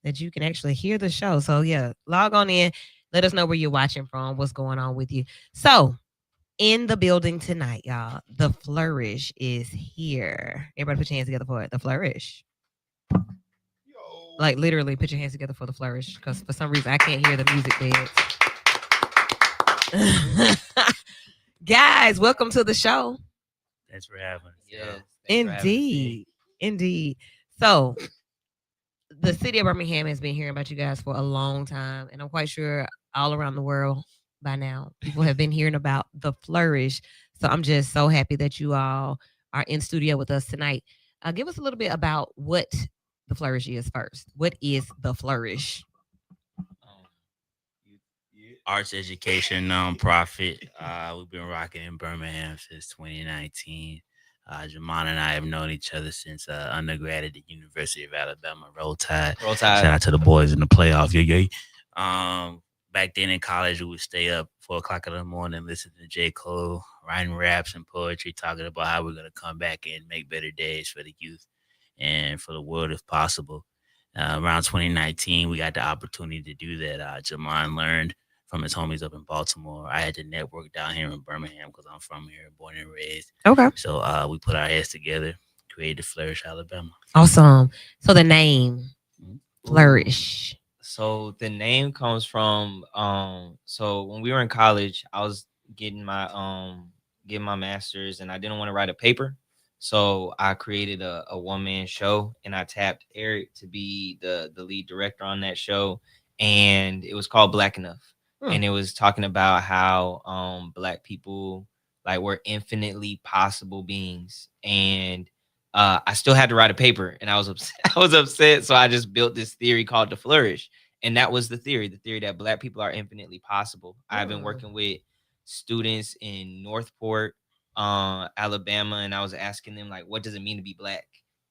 that you can actually hear the show. So yeah, log on in. Let us know where you're watching from, what's going on with you. So in the building tonight, y'all, the Flourish is here. Everybody put your hands together for it. The Flourish. Like literally put your hands together for the Flourish. Because for some reason I can't hear the music beds. Guys, welcome to the show. Thanks for having us. Yes, thanks for having us, D. Indeed. Indeed. So the city of Birmingham has been hearing about you guys for a long time, and I'm quite sure all around the world by now people have been hearing about the Flourish. So I'm just so happy that you all are in studio with us tonight. Give us a little bit about what the Flourish is first. What is the Flourish? Um, Arts education nonprofit. We've been rocking in Birmingham since 2019. Jamon and I have known each other since undergrad at the University of Alabama. Roll Tide. Roll Shout Tide. out to the boys in the playoff. Yeah, yeah. Back then in college, we would stay up 4 o'clock in the morning, listen to J. Cole, writing raps and poetry, talking about how we're gonna come back and make better days for the youth and for the world if possible. Around 2019, we got the opportunity to do that. Jamon learned from his homies up in Baltimore. I had to network down here in Birmingham because I'm from here, born and raised. Okay. So we put our heads together, created Flourish, Alabama. Awesome. So the name Mhm. Flourish. So the name comes from so when we were in college, I was getting my master's and I didn't want to write a paper. So I created a one-man show and I tapped Eric to be the lead director on that show. And it was called Black Enough. Hmm. And it was talking about how black people like were infinitely possible beings. And I still had to write a paper and I was upset. I was upset. So I just built this theory called the Flourish. And that was the theory that black people are infinitely possible. I've been Hmm. working with students in Northport, Alabama, and I was asking them like, what does it mean to be black?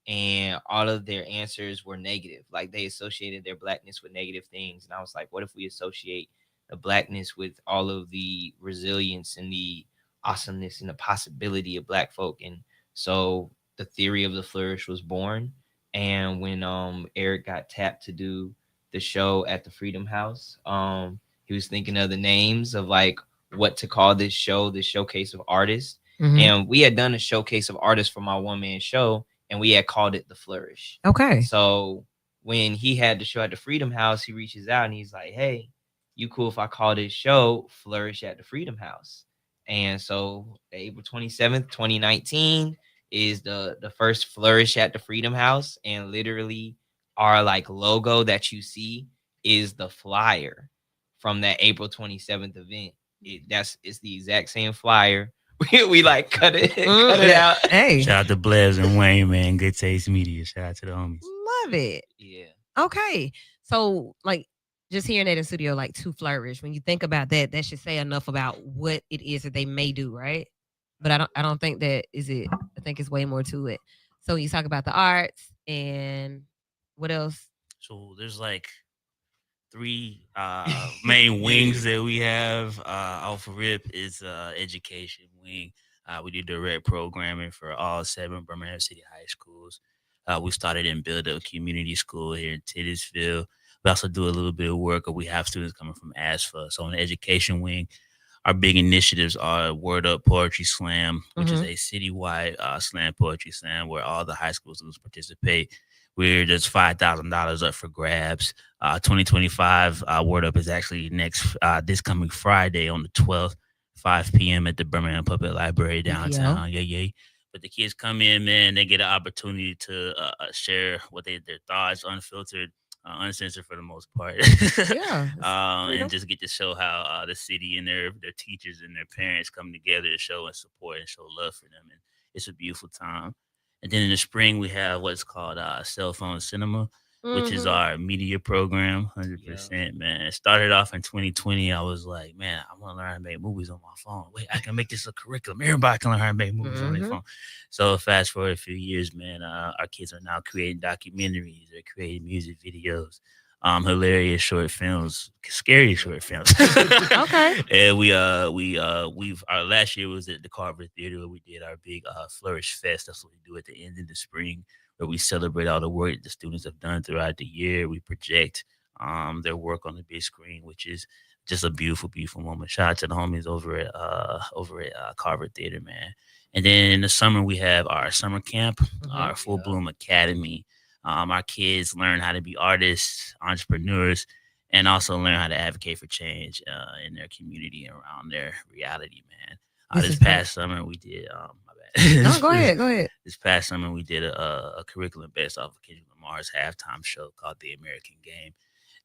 And all of their answers were negative. Like they associated their blackness with negative things. And I was like, what if we associate the blackness with all of the resilience and the awesomeness and the possibility of black folk? And so the theory of the Flourish was born. And when Eric got tapped to do the show at the Freedom House, he was thinking of the names of like what to call this show, this showcase of artists. Mhm. And we had done a showcase of artists for my one man show, and we had called it the Flourish. Okay. So when he had the show at the Freedom House, he reaches out and he's like, "Hey, you cool if I call this show Flourish at the Freedom House?" And so April 27th, 2019 is the first Flourish at the Freedom House, and literally our like logo that you see is the flyer from that April 27th event. It's the exact same flyer. We like cut it out. Hey, Shout out to Blaz and Wayne, man. Good Taste Media. Shout out to the homies. love it. Yeah. Okay. So, like, just hearing that in studio, like, to Flourish, when you think about that, that should say enough about what it is that they may do, right? But I don't think that is it. I think it's way more to it. So you talk about the arts and what else? So there's like three main wings that we have. Alpha Rip is education wing. We do direct programming for all 7 Birmingham City high schools. We started in Build Up Community School here in Titusville. We also do a little bit of work, or we have students coming from ASFA. So on the education wing, our big initiatives are Word Up Poetry Slam, which is Mhm. a citywide slam poetry slam where all the high school students participate. We're just $5,000 up for grabs. 2025 Word Up is actually next this coming Friday on the 12th, 5 p.m. at the Birmingham Public Library downtown. Yeah, yeah. But the kids come in, man, they get an opportunity to share what their thoughts, unfiltered, uncensored for the most part. Yeah. And just get to show how the city and their teachers and their parents come together to show and support and show love for them. And it's a beautiful time. And then in the spring, we have what's called Cell Phone Cinema, which is Mhm. our media program, Yeah. 100%, man. It started off in 2020. I was like, man, I want to learn how to make movies on my phone. Wait, I can make this a curriculum. Everybody can learn how to make movies on their Mhm. phone. So fast forward a few years, man, our kids are now creating documentaries. They're creating music videos. hilarious short films, scary short films. Okay. And we've our last year was at the Carver Theater where we did our big Flourish Fest. That's what we do at the end of the spring, where we celebrate all the work the students have done throughout the year. We project their work on the big screen, which is just a beautiful, beautiful moment. Shout out to the homies over at Carver Theater, man. And then in the summer we have our summer camp, our full bloom academy. Our kids learn how to be artists, entrepreneurs, and also learn how to advocate for change in their community and around their reality, man. This This is dope. past summer we did. My bad. No, go ahead. Go ahead. This past summer we did a curriculum based off of Kendrick Lamar's halftime show called The American Game.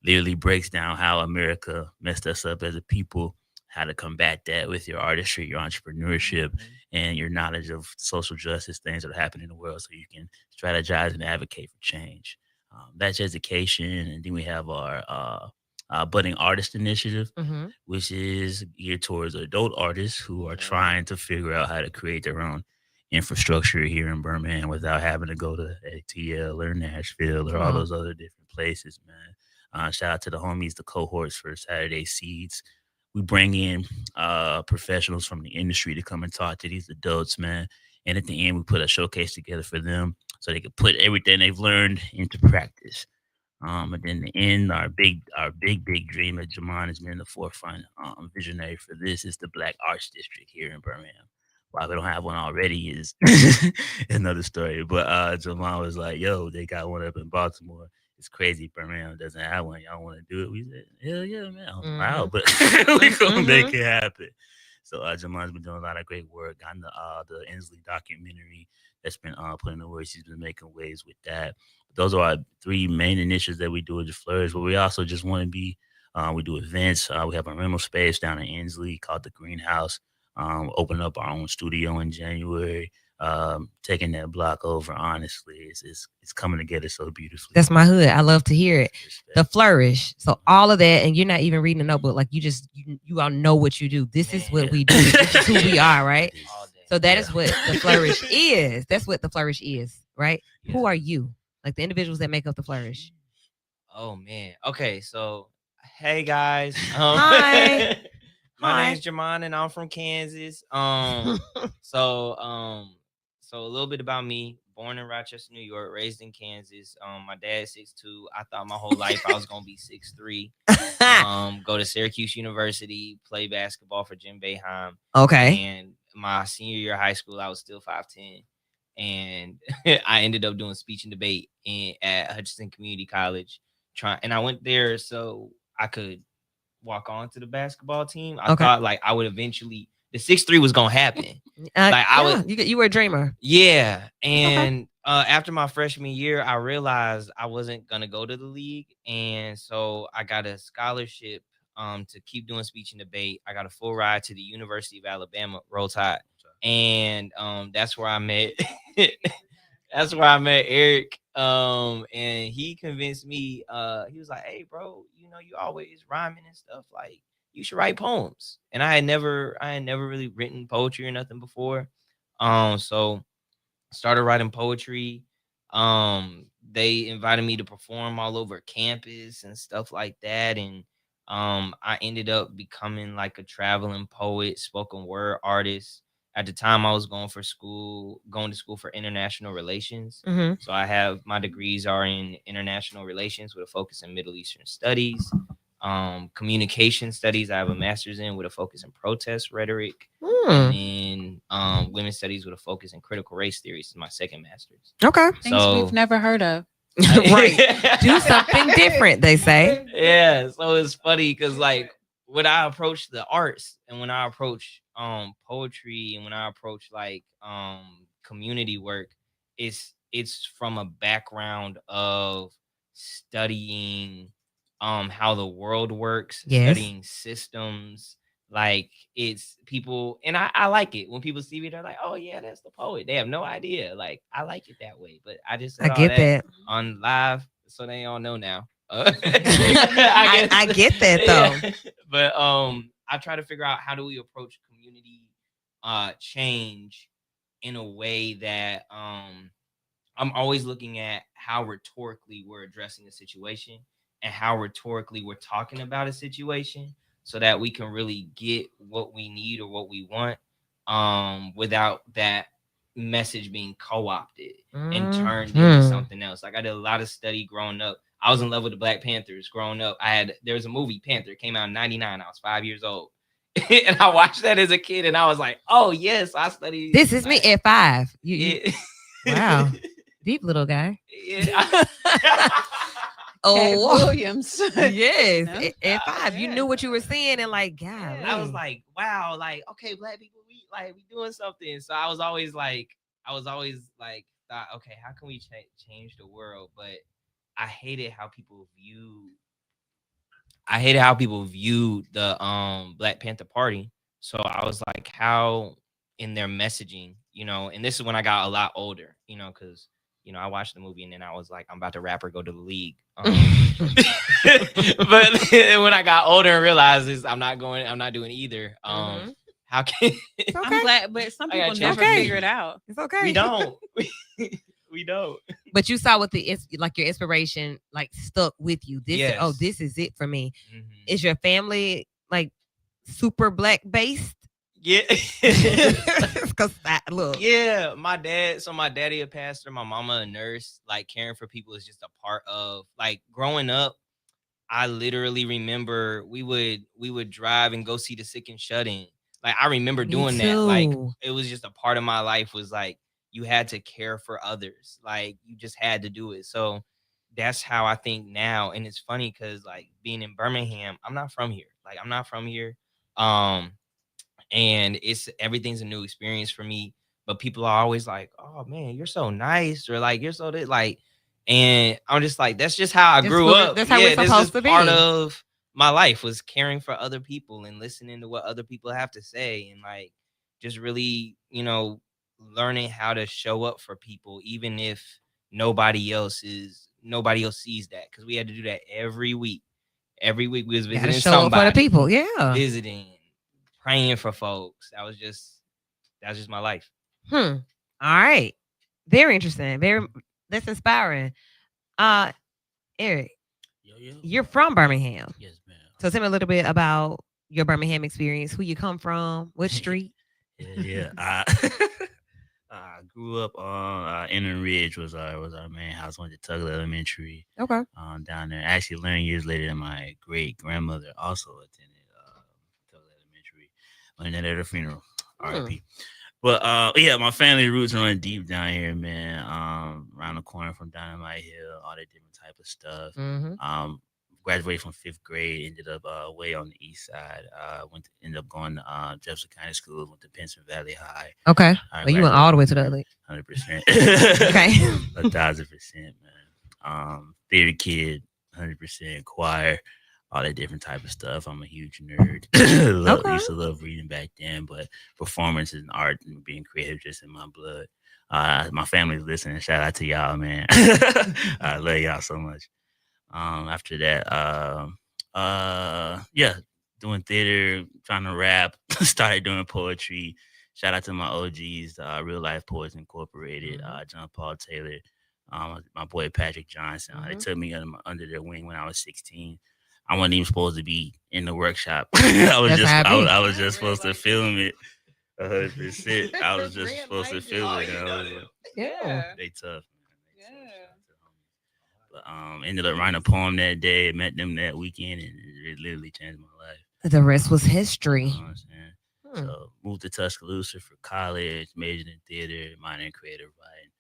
Literally breaks down how America messed us up as a people, how to combat that with your artistry, your entrepreneurship, and your knowledge of social justice, things that are happening in the world, so you can strategize and advocate for change. That's education. And then we have our budding artist initiative, Mm-hmm. which is geared towards adult artists who are trying to figure out how to create their own infrastructure here in Birmingham without having to go to ATL or Nashville or Come all on. those other different places, man. Shout out to the homies, the cohorts for Saturday Seeds. We bring in professionals from the industry to come and talk to these adults, man. And at the end, we put a showcase together for them so they can put everything they've learned into practice. And then the end, our big dream that Jamon has been in the forefront, visionary for this is the Black Arts District here in Birmingham. Why we don't have one already is another story. But Jamon was like, "Yo, they got one up in Baltimore. It's crazy. Birmingham doesn't have one. Y'all want to do it?" We said, "Hell yeah, man! Wow, Mm-hmm. but we gonna make Mm-hmm. it happen." So Jamon's been doing a lot of great work on the Inslee documentary that's been put in the works. He's been making waves with that. Those are our three main initiatives that we do at the Flourish. But we also just want to be. We do events. We have a rental space down in Inslee called the Greenhouse. Opening up our own studio in January. Taking that block over. Honestly, it's coming together so beautifully. That's my hood. I love to hear it. The Respect. flourish. So all of that, and you're not even reading a notebook. Like you all know what you do. This is what Yeah. we do. This is who we are, right? All day. So that Yeah. is what the flourish is. That's what the flourish is, right? Yeah. Who are you? Like the individuals that make up the flourish. Oh man. Okay, so hey guys. Hi. My Hi. name's Jamon and I'm from Kansas. So a little bit about me. Born in Rochester, New York, raised in Kansas. My dad's 6'2". I thought my whole life I was gonna be 6'3". Go to Syracuse University, play basketball for Jim Boeheim. Okay. And my senior year of high school, I was still 5'10". And I ended up doing speech and debate at Hutchinson Community College. And I went there so I could walk on to the basketball team. I Okay. thought like I would eventually the 6'3" was gonna happen. Like I would You were a dreamer. Yeah. And after my freshman year, I realized I wasn't gonna go to the league. And so I got a scholarship to keep doing speech and debate. I got a full ride to the University of Alabama, Roll Tide. And that's where I met that's where I met Eric. And he convinced me, he was like, "Hey, bro, you know, you always rhyming and stuff. Like, you should write poems." And I had never really written poetry or nothing before. So started writing poetry. They invited me to perform all over campus and stuff like that. And I ended up becoming like a traveling poet, spoken word artist. At the time I was going to school for international relations. Mm-hmm. So I have my degrees are in international relations with a focus in Middle Eastern studies. Communication studies, I have a master's in with a focus in protest rhetoric. And then women's studies with a focus in critical race theory is my second master's. Okay. Things we've never heard of. Right. Do something different, they say. Yeah. So it's funny because like when I approach the arts and when I approach poetry and when I approach like community work, it's from a background of studying how the world works, Yes. studying systems. Like it's people, and I like it when people see me. They're like, "Oh yeah, that's the poet." They have no idea. Like I like it that way. But I just said I all get that. on live, so they all know now. I get that though. Yeah. But I try to figure out how do we approach community change in a way that I'm always looking at how rhetorically we're addressing the situation and how rhetorically we're talking about a situation so that we can really get what we need or what we want without that message being co-opted and turned into something else. Like I did a lot of study growing up. I was in love with the Black Panthers growing up. There was a movie Panther, came out in 99. I was 5 years old. And I watched that as a kid and I was like, oh yes, I studied. This is me at 5. Wow. Yeah. Deep little guy. Yeah. Oh, Williams. yes. No? At 5, you Yeah. knew what you were seeing and like, God. I was like, wow, like, okay, Black people, we doing something. So I was always like, thought, okay, how can we change the world? But I hated how people viewed the Black Panther Party. So I was like, how in their messaging, and this is when I got a lot older, because I watched the movie and then I was like, I'm about to rap or go to the league. But when I got older and realized I'm not doing either. How can It's okay. I'm glad, but some I gotta people never change my figure it out. It's okay. we don't. We don't. But you saw what your inspiration like stuck with you. This Yes. this is it for me. Mhm. Is your family like super Black based? Yeah. Because look, Yeah, my daddy a pastor, my mama a nurse. Like caring for people is just a part of like growing up. I literally remember we would drive and go see the sick and shut in. Like I remember Me doing that. Like too. it was just a part of my life was like you had to care for others. Like you just had to do it. So that's how I think now. And it's funny because like being in Birmingham, I'm not from here. Like I'm not from here. And everything's a new experience for me. But people are always like, "Oh man, you're so nice," or like, "You're so like," and I'm just like, "That's just how I That's grew who- up." that's how we're this supposed is to be. part of my life was caring for other people and listening to what other people have to say, and like just really, learning how to show up for people, even if nobody else sees that, because we had to do that every week. Every week we was You gotta visiting show up for the somebody, people. Yeah. visiting, praying for folks. That was just my life. All right. Very interesting. That's inspiring. Eric, Yo, yo. you're from Birmingham. Yes, ma'am. So tell me a little bit about your Birmingham experience, who you come from, what street. Yeah. I grew up on Inner Ridge was our main house. Went to Tuggle Elementary. Okay. Down there. Actually learned years later that my great grandmother also attended Tuggle Elementary. Learned that at her funeral. R.I.P. But yeah, my family roots run deep down here, man. Around the corner from Dynamite Hill, all that different type of stuff. Mm-hmm. Graduated from 5th grade, ended up way on the east side. Ended up going to Jefferson County School, went to Penson Valley High. Okay. Well, you went all the way to the other. 100%. Okay. 1,000%, man. Theater kid, 100%. Choir, all that different type of stuff. I'm a huge nerd. Used to love reading back then, but performance and art and being creative just in my blood. My family's listening. Shout out to y'all, man. I love y'all so much. After that, yeah, doing theater, trying to rap, started doing poetry. Shout out to my OGs, Real Life Poets Incorporated, John Paul Taylor, my boy Patrick Johnson. They took me under their wing when I was 16. I wasn't even supposed to be in the worktock. I was just supposed to film it. 100%. I was just supposed to film it. Yeah. They tough, man. But ended up writing a poem that day, met them that weekend, and it literally changed my life. The rest was history. You know what I'm saying? So moved to Tuscaloosa for college, majored in theater, minor in creative writing.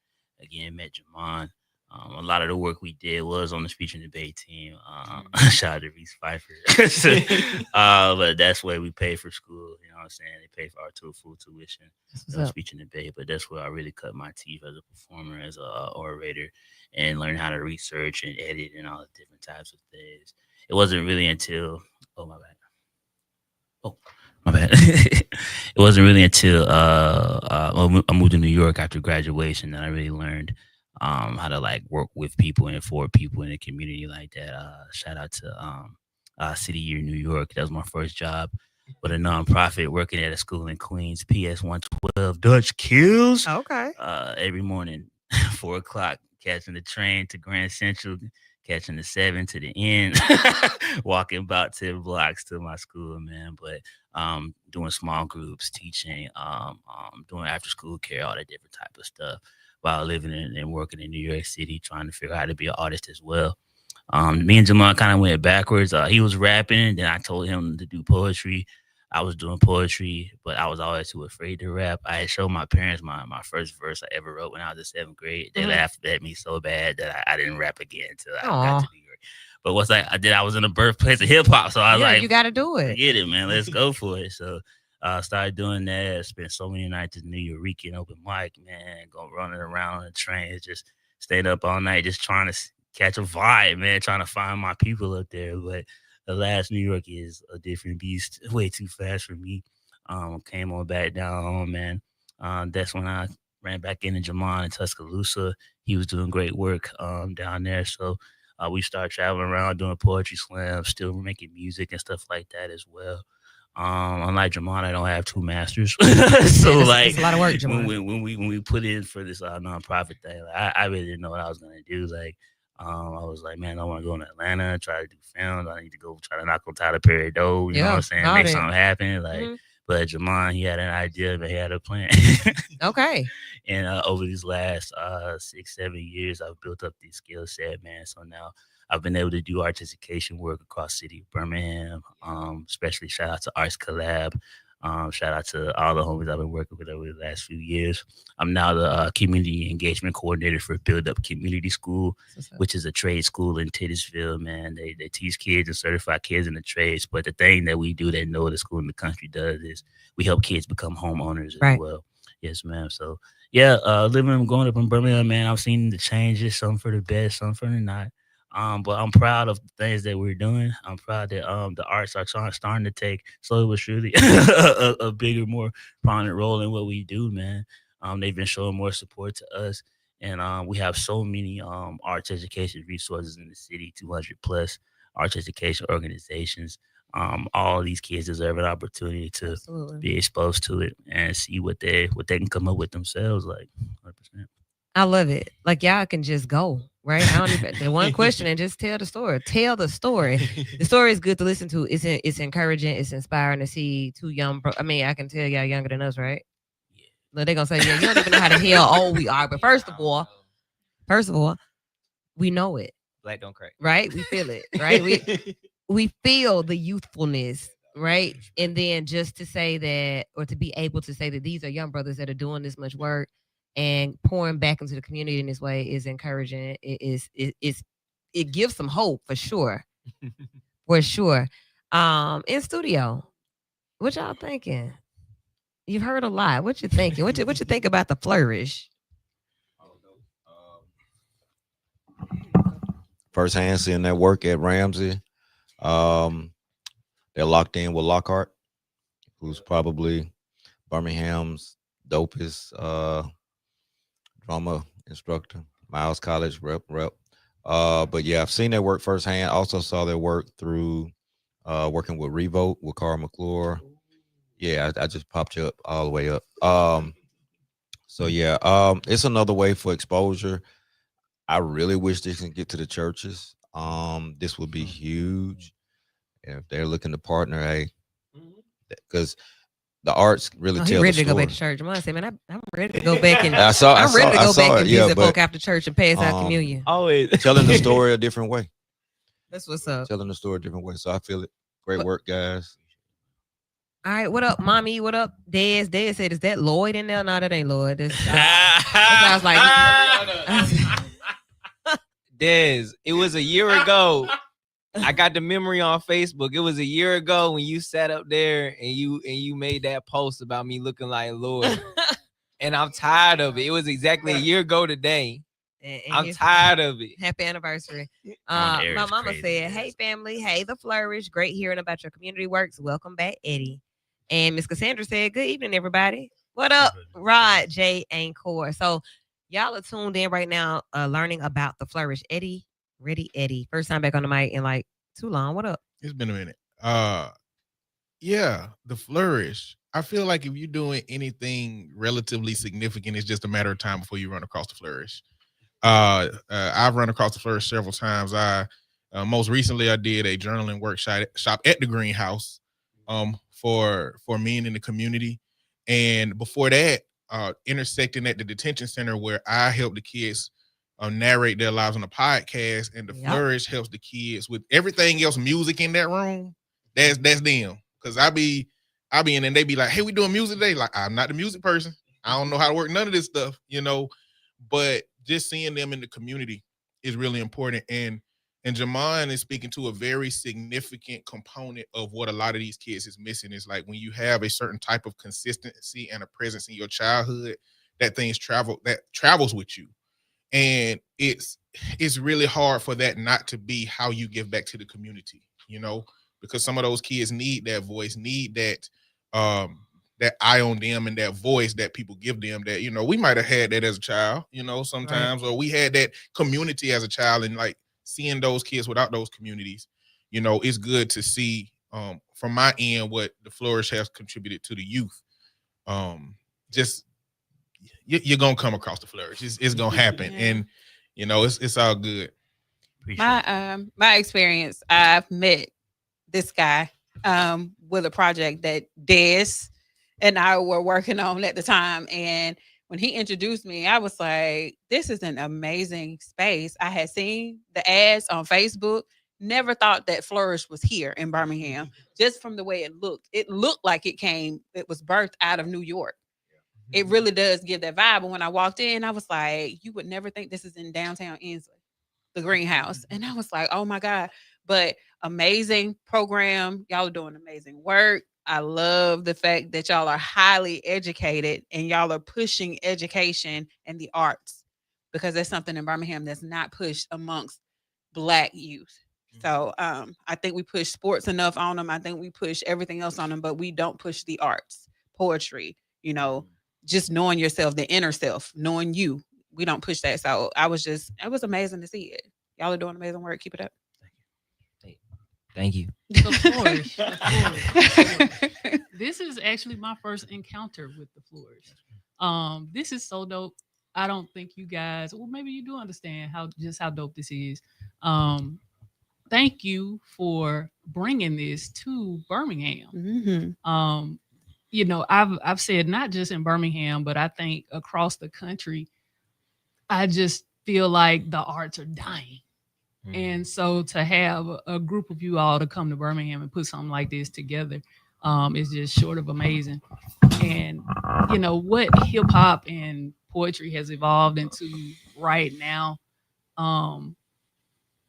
Again, met Jamon. A lot of the work we did was on the speech and debate team. Shout out to Reese Pfeiffer. But that's where we pay for school. You know what I'm saying? They pay for our full tuition, speech and debate. But that's where I really cut my teeth as a performer, as a orator, and learn how to research and edit and all the different types of things. It wasn't really until my bad. It wasn't really until I moved to New York after graduation that I really learned how to like work with people and for people in a community like that. Shout out to City Year New York. That was my first job with a nonprofit working at a school in Queens. PS 112 Dutch Kills. Okay. Every morning, 4:00, catching the train to Grand Central, catching the 7 to the end, walking about 10 blocks to my school, man. But doing small groups, teaching, doing after school care, all that different type of stuff while living and working in New York City, trying to figure out how to be an artist as well. Me and Jamal kind of went backwards. He was rapping, then I told him to do poetry. I was doing poetry, but I was always too afraid to rap. I had showed my parents my first verse I ever wrote when I was in 7th grade. They laughed at me so bad that I didn't rap again until I got Aw. to New York. But once I did, I was in the birthplace of hip hop, so I was Yeah, like, you got to do it. forget it, man. Let's go for it. So I started doing that. Spent so many nights at New York open mic, man, going running around on the train, just stayed up all night, just trying to catch a vibe, man, trying to find my people up there. But the last New York is a different beast, way too fast for me. Came on back down home, man. That's when I ran back into Jamon in Tuscaloosa. He was doing great work down there. So we started traveling around doing poetry slams, still making music and stuff like that as well. Unlike Jamon, I don't have 2 masters, so That's a lot of work, Jamon. when we put in for this nonprofit thing, like, I really didn't know what I was gonna do. Like, I was like, man, I want to go to Atlanta, try to do films. I need to go try to knock on Tyler Perry door. You know what I'm saying? got Make it. something happen. Like, Mhm. but Jamon, he had an idea, but he had a plan. Okay. And over these last 6, 7 years, I've built up this skill set, man. So now I've been able to do artistication work across the city of Birmingham. Especially shout out to Arts Collab. Shout out to all the homies I've been working with over the last few years. I'm now the community engagement coordinator for Build Up Community School, which is a trade school in Titusville, man. They teach kids and certify kids in the trades. But the thing that we do that no other school in the country does is we help kids become homeowners as Right. well. Yes, ma'am. So yeah, living growing up in Birmingham, man, I've seen the changes, some for the best, some for the not. But I'm proud of the things that we're doing. I'm proud that the arts are starting to take slowly but surely a bigger, more prominent role in what we do, man. They've been showing more support to us, and we have so many arts education resources in the city, 200 plus arts education organizations. All these kids deserve an opportunity to Absolutely. be exposed to it and see what they can come up with themselves. Like, 100%. I love it. Like y'all can just go, right? I don't even the one question and just tell the story. Tell the story. The story is good to listen to. It's encouraging. It's inspiring to see two young. I mean, I can tell y'all younger than us, right? Yeah. But they're gonna say, yeah, you don't even know how the hell old we are. But first of all, we know it, Black don't crack. right? We feel it, right? We feel the youthfulness, right? And then just to say that, or to be able to say that these are young brothers that are doing this much work and pouring back into the community in this way is encouraging. It gives some hope for sure, for sure. In studio, what y'all thinking? You've heard a lot. What you thinking? What you think about the Flourish? Firsthand seeing that work at Ramsey. They're locked in with Lockhart, who's probably Birmingham's dopest drama instructor, Miles College rep. But yeah, I've seen their work firsthand. Also saw their work through working with Revolt with Carl McClure. Yeah, I just popped you up all the way up. So yeah, it's another way for exposure. I really wish this can get to the churches. This would be huge. And if they're looking to partner, hey, because the arts really Oh, he tell the ready to go story. back to church. I say, man, I'm ready to go back and I saw I'm ready to go back it, and yeah, visit but, folk after church and pass out communion. Always telling the story a different way. That's what's up. Telling the story a different way. So I feel it. Great What- work, guys. All right, what up, mommy? What up, Dez? Dez said, "Is that Lloyd in there?" No, that ain't Lloyd. That's, I was like, Dez, it was a year ago. I got the memory on Facebook. It was a year ago when you sat up there and you made that post about me looking like Lloyd. And I'm tired of it. It was exactly a year ago today. and I'm his- tired of it. Happy anniversary. On air My is mama crazy, said, yes. "Hey family, hey the Flourish. Great hearing about your community works. Welcome back, Eddie." And Miss Cassandra said, "Good evening, everybody. What up, Rod, Jay, and Core?" So y'all are tuned in right now, learning about the Flourish. Eddie, ready, Eddie. First time back on the mic in like too long. What up? It's been a minute. Yeah, the Flourish. I feel like if you're doing anything relatively significant, it's just a matter of time before you run across the Flourish. I've run across the Flourish several times. Most recently I did a journaling workshop shop at the greenhouse for men in the community. And before that, intersecting at the detention center where I help the kids narrate their lives on a podcast, and the Yep. Flourish helps the kids with everything else music in that room. That's them. Cause I be in and they be like, hey, we doing music today. Like, I'm not the music person. I don't know how to work none of this stuff, but just seeing them in the community is really important. And Jamon is speaking to a very significant component of what a lot of these kids is missing. Is like when you have a certain type of consistency and a presence in your childhood, that travels with you. And it's really hard for that not to be how you give back to the community, because some of those kids need that voice, need um that eye on them, and that voice that people give them, that we might have had that as a child, sometimes, or we had that community as a child, and like seeing those kids without those communities, it's good to see from my end what the Flourish has contributed to the youth. Just you're gonna come across the Flourish. It's gonna happen. Yeah. And it's all good. Appreciate it. My experience, I've met this guy with a project that Des and I were working on at the time. And when he introduced me, I was like, this is an amazing space. I had seen the ads on Facebook, never thought that Flourish was here in Birmingham, just from the way it looked. It looked like it was birthed out of New York. It really does give that vibe. And when I walked in, I was like, you would never think this is in downtown Inslee, the greenhouse. And I was like, oh my God. But amazing program. Y'all are doing amazing work. I love the fact that y'all are highly educated and y'all are pushing education and the arts, because that's something in Birmingham that's not pushed amongst Black youth. So I think we push sports enough on them. I think we push everything else on them, but we don't push the arts, poetry, just knowing yourself, the inner self, knowing you. We don't push that. So it was amazing to see it. Y'all are doing amazing work. Keep it up. Thank you. The Flourish. The Flourish. This is actually my first encounter with the Flourish. This is so dope. I don't think you guys, well, maybe you do understand how dope this is. Thank you for bringing this to Birmingham. I've said not just in Birmingham, but I think across the country. I just feel like the arts are dying. And so to have a group of you all to come to Birmingham and put something like this together is just short of amazing. And, what hip hop and poetry has evolved into right now,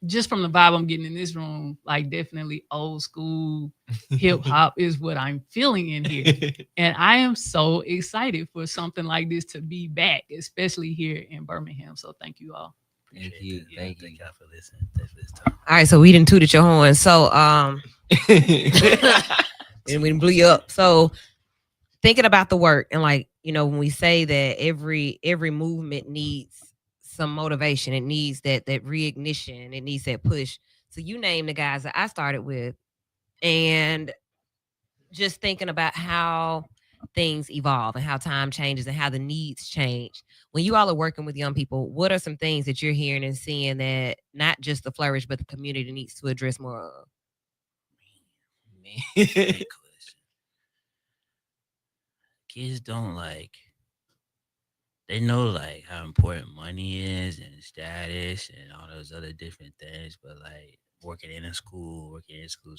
just from the vibe I'm getting in this room, like definitely old school hip hop is what I'm feeling in here. And I am so excited for something like this to be back, especially here in Birmingham. So thank you all. Thank you. Thank Thank you. y'all for listening. Thanks for this time. All right, so we didn't tooted your horn. So and we blew you up. So thinking about the work, and like, when we say that every movement needs some motivation, it needs that reignition, it needs that push. So you name the guys that I started with, and just thinking about how things evolve and how time changes and how the needs change. When you all are working with young people, what are some things that you're hearing and seeing that not just the Flourish, but the community needs to address more of? Great question. Kids don't they know how important money is and status and all those other different things, but working in schools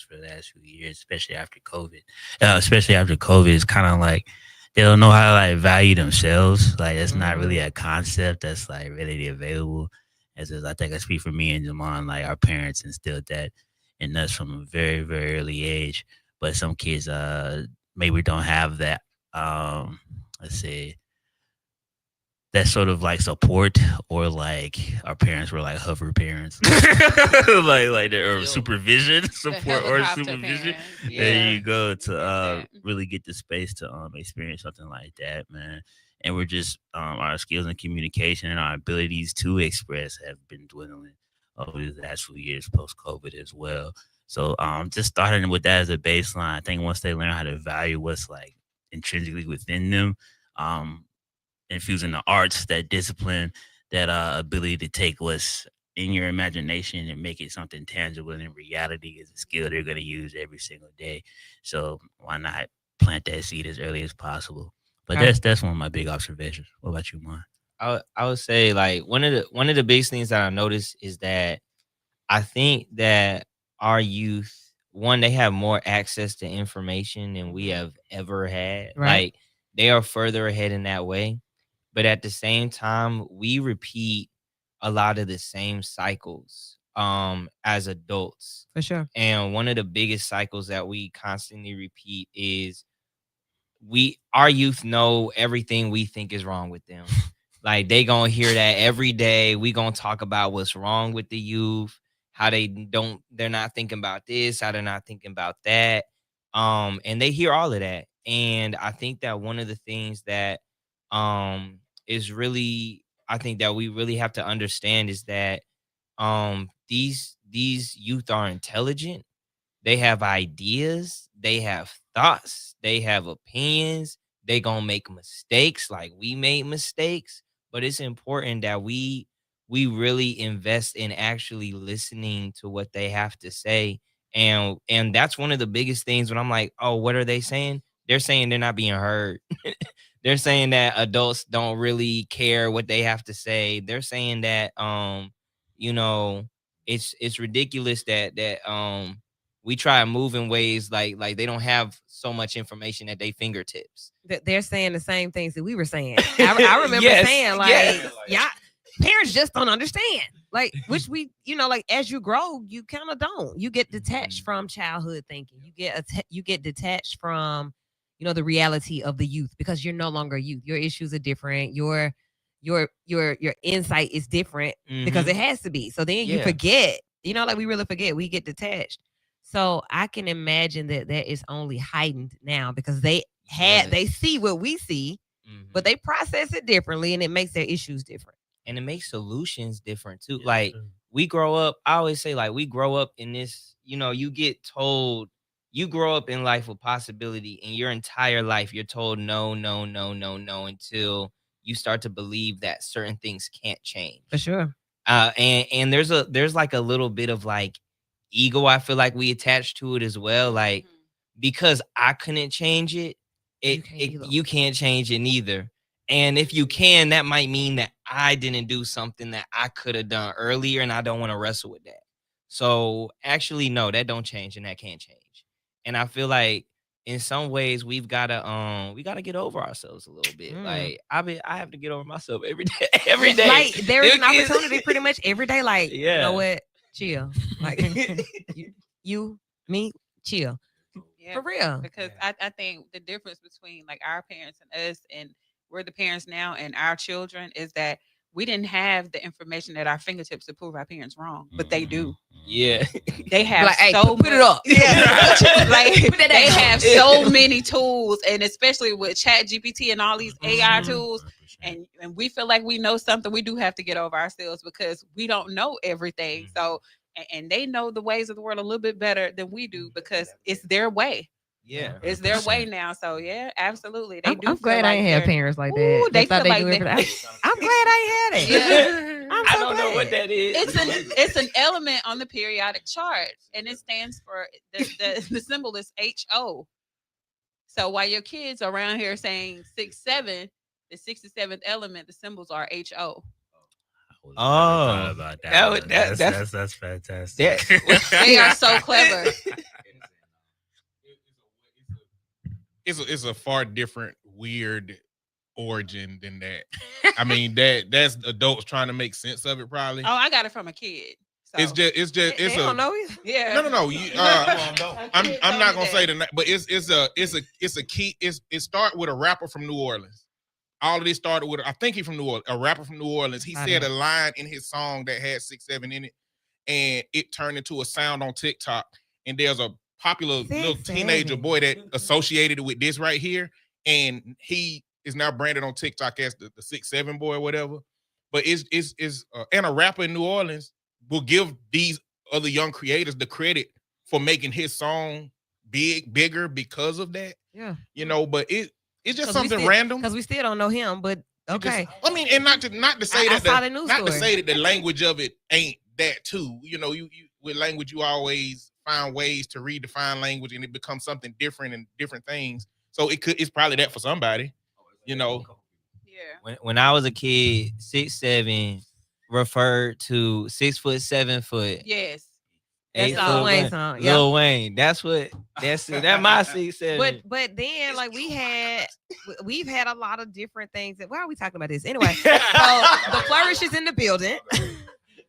for the last few years, especially after COVID, it's kind of they don't know how to value themselves. It's not really a concept that's readily available. As I think I speak for me and Jamon, our parents instilled that in us from a very, very early age. But some kids maybe don't have that let's say that sort of support, or our parents were hover parents, or supervision, support or supervision. There you go, to really get the space to experience something like that, man. And we're just our skills in communication and our abilities to express have been dwindling over the last few years post COVID as well. So just starting with that as a baseline, I think once they learn how to value what's intrinsically within them, infusing the arts, that discipline, that ability to take what's in your imagination and make it something tangible and in reality is a skill they're going to use every single day. So why not plant that seed as early as possible? But Right. that's one of my big observations. What about you, man? I would say like one of the biggest things that I noticed is that I think that our youth, one, they have more access to information than we have ever had. Right. Like they are further ahead in that way. But at the same time, we repeat a lot of the same cycles as adults. For sure. And one of the biggest cycles that we constantly repeat is our youth know everything we think is wrong with them. Like they gonna hear that every day. We gonna talk about what's wrong with the youth, how they're not thinking about this, how they're not thinking about that. And they hear all of that. And I think that one of the things that is really, I think that we really have to understand is that these youth are intelligent. They have ideas, they have thoughts, they have opinions. They gonna make mistakes like we made mistakes, but it's important that we really invest in actually listening to what they have to say. And that's one of the biggest things when I'm like, oh, what are they saying? They're saying they're not being heard. They're saying that adults don't really care what they have to say. They're saying that you know, it's ridiculous that we try to move in ways like they don't have so much information at their fingertips. They're saying the same things that we were saying. I remember Yes, saying like, yes. y'all parents just don't understand. Like, which we, like as you grow, you kind of don't. You get detached from childhood thinking. You get detached from, the reality of the youth because you're no longer youth. Your issues are different. Your insight is different because it has to be. So then you Yeah. forget. Like we really forget. We get detached. So I can imagine that is only heightened now because they see what we see, but they process it differently and it makes their issues different. And it makes solutions different too. Like we grow up, I always say, like, we grow up in this, you get told, you grow up in life with possibility, and your entire life you're told no, no, no, no, no, until you start to believe that certain things can't change. For sure. And there's like a little bit of like ego, I feel like we attach to it as well. Like, because I couldn't change it, you can't change it neither. And if you can, that might mean that I didn't do something that I could have done earlier, and I don't want to wrestle with that. So actually, no, that don't change, and that can't change. And I feel like in some ways we gotta get over ourselves a little bit. Like I have to get over myself every day. Every day, Like there is an opportunity pretty much every day. Like, Yeah. you know what? Chill. Like you, me, chill. Yeah, For real. because I think the difference between like our parents and us, and we're the parents now, and our children, is that we didn't have the information at our fingertips to prove our parents wrong, but they do. Yeah. They have Like, hey, so put it much- up. Yeah, like Put that they down. have so many tools, and especially with Chat GPT and all these AI tools. And we feel like we know something. We do have to get over ourselves because we don't know everything. So and they know the ways of the world a little bit better than we do because it's their way. Yeah. It's their way now. So yeah, absolutely. They I'm feel glad I like ain't have they're- parents like that. Ooh, they thought feel they like knew they- everything. I'm glad I ain't had it. Yeah. I'm I so don't know glad. what that is. it's an element on the periodic chart, and it stands for the symbol is HO. So while your kids are around here saying 6-7, the 67th element, the symbols are HO. Oh, about that that. would- One. that- That's fantastic. They are so clever. It's a far different weird origin than that. I mean that's adults trying to make sense of it probably. Oh, I got it from a kid. So. It's just They it's don't a know you. Yeah. no. I'm not gonna say the name, but it's a key. It start with a rapper from New Orleans. All of this started with, I think he's from New Orleans, a rapper from New Orleans. He said a line in his song that had 6-7 in it, and it turned into a sound on TikTok. And there's a popular little 6-7. teenager boy that associated it with this right here, and he is now branded on TikTok as the 6-7 boy or whatever. But and a rapper in New Orleans will give these other young creators the credit for making his song bigger because of that. Yeah. But it's just 'Cause we something still- random. Because we still don't know him, but Okay. I mean, and not to say I that saw the news not to story. say that the language of it ain't that too. You know, you with language you always find ways to redefine language and it becomes something different and different things. So it's probably that for somebody. You know, Yeah. When I was a kid, 6'7" referred to 6'7" 7'. Yes. Eight That's foot Lil Wayne's one. song. Yeah. Lil Wayne. That's that my 6'7". But then like we've had a lot of different things. Why are we talking about this anyway? So the Flourish is in the building.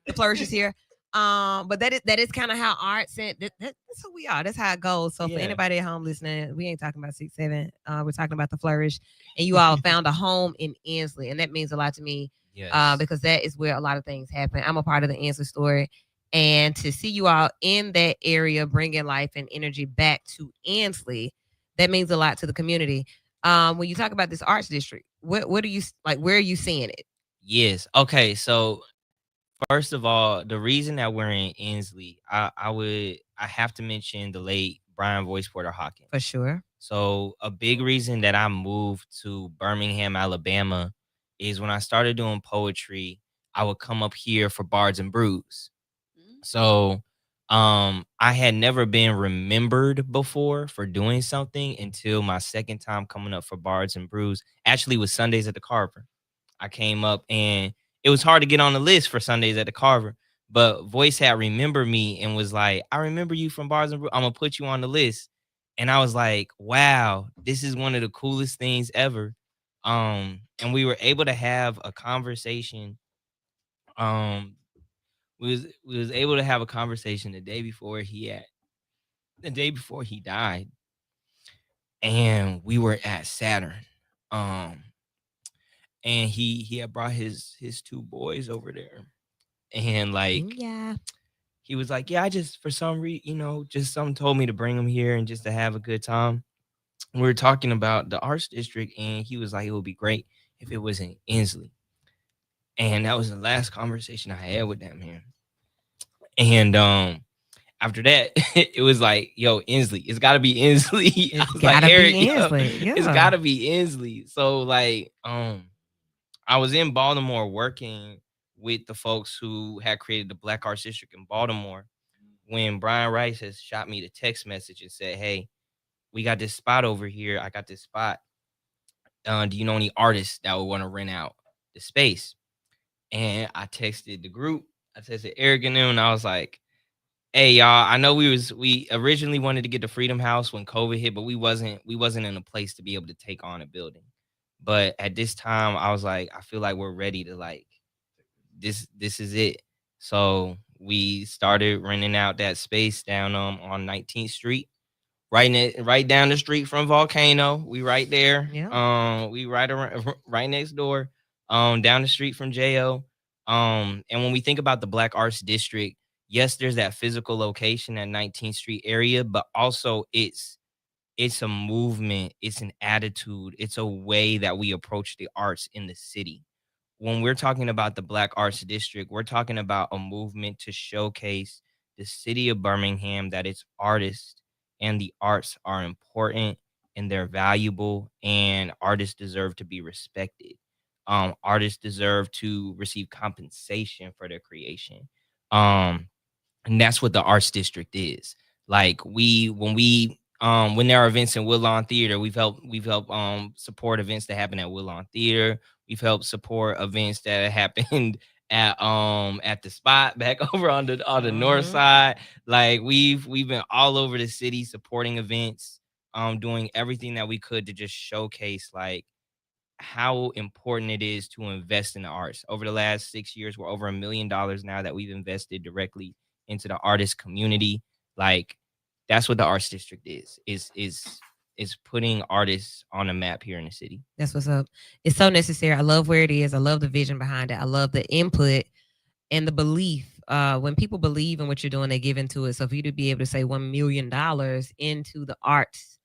The Flourish is here. But that is kind of how arts and that's who we are. That's how it goes. So for Yeah. anybody at home listening, we ain't talking about 6'7". We're talking about the Flourish, and you all found a home in Ensley, and that means a lot to me. Yes. Because that is where a lot of things happen. I'm a part of the Ensley story. And to see you all in that area bringing life and energy back to Ansley, that means a lot to the community. When you talk about this arts district, what are you like? Where are you seeing it? Yes. Okay. So first of all, the reason that we're in Inslee, I have to mention the late Brian Voice Porter Hawkins. For sure. So a big reason that I moved to Birmingham, Alabama, is when I started doing poetry, I would come up here for Bards and Brews. So I had never been remembered before for doing something until my second time coming up for Bards and Brews. Actually, was Sundays at the Carver. I came up and it was hard to get on the list for Sundays at the Carver, but Voice had remembered me and was like, I remember you from Bards and Brews. I'm gonna put you on the list. And I was like, wow, this is one of the coolest things ever. And we were able to have a conversation. We was able to have a conversation the day before he died, and we were at Saturn. And he had brought his two boys over there, and like Yeah. he was like, yeah, I just for some reason, just something told me to bring him here and just to have a good time. We were talking about the arts district, and he was like, it would be great if it was in Inslee. And that was the last conversation I had with that man. And after that, it was like, yo, Inslee. It's gotta be Inslee. It's gotta be Inslee. Yeah. It's gotta be Inslee. So like I was in Baltimore working with the folks who had created the Black Arts District in Baltimore when Brian Rice has shot me the text message and said, hey, we got this spot over here. I got this spot. Do you know any artists that would want to rent out the space? And I texted the group. I texted Eric and them, and I was like, hey y'all, I know we originally wanted to get the Freedom House when COVID hit, but we wasn't in a place to be able to take on a building. But at this time, I was like, I feel like we're ready to like this is it. So we started renting out that space down on 19th Street. Right down the street from Volcano. We right there. Yeah. We right next door. Down the street from JO. And when we think about the Black Arts District, yes, there's that physical location at 19th Street area, but also it's a movement, it's an attitude, it's a way that we approach the arts in the city. When we're talking about the Black Arts District, we're talking about a movement to showcase the city of Birmingham, that its artists and the arts are important and they're valuable, and artists deserve to be respected. Artists deserve to receive compensation for their creation. And that's what the arts district is. Like when there are events in Woodlawn Theater, we've helped support events that happen at Woodlawn Theater. We've helped support events that happened at the spot back over on the north side. Like we've been all over the city supporting events, doing everything that we could to just showcase like how important it is to invest in the arts. Over the last 6 years, we're over $1 million now that we've invested directly into the artist community. Like that's what the arts district is putting artists on a map here in the city. That's what's up. It's so necessary. I love where it is. I love the vision behind it. I love the input and the belief. When people believe in what you're doing, they give into it. So for you to be able to say $1 million into the arts,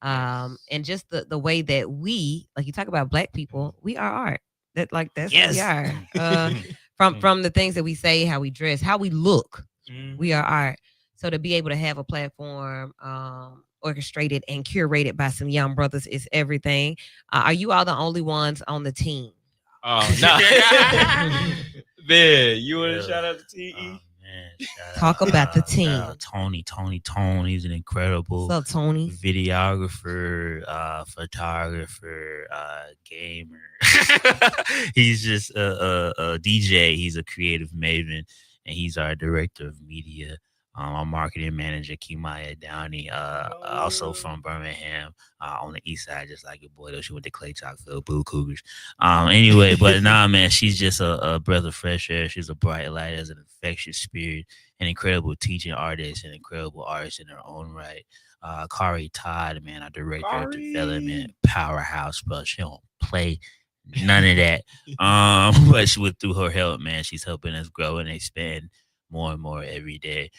and just the way that we, like you talk about Black people, we are art. That's Yes. what we are. From the things that we say, how we dress, how we look, we are art. So to be able to have a platform orchestrated and curated by some young brothers is everything. Are you all the only ones on the team? Oh no, man, you want to Yeah. shout out to Oh, TE? man, shout Talk out, about the shout out team. Tony. He's an incredible What's up, Tony? videographer, photographer, gamer. He's just a DJ. He's a creative maven, and he's our director of media. Our marketing manager, Kimaya Downey, also from Birmingham, on the east side, just like your boy. Though she went to Clay Chalkfield, Blue Cougars. Anyway, but nah, man, she's just a breath of fresh air. She's a bright light, has an infectious spirit, an incredible teaching artist, an incredible artist in her own right. Kari Todd, man, our director of development, powerhouse, bro. She don't play none of that. But she went through her help, man. She's helping us grow and expand more and more every day.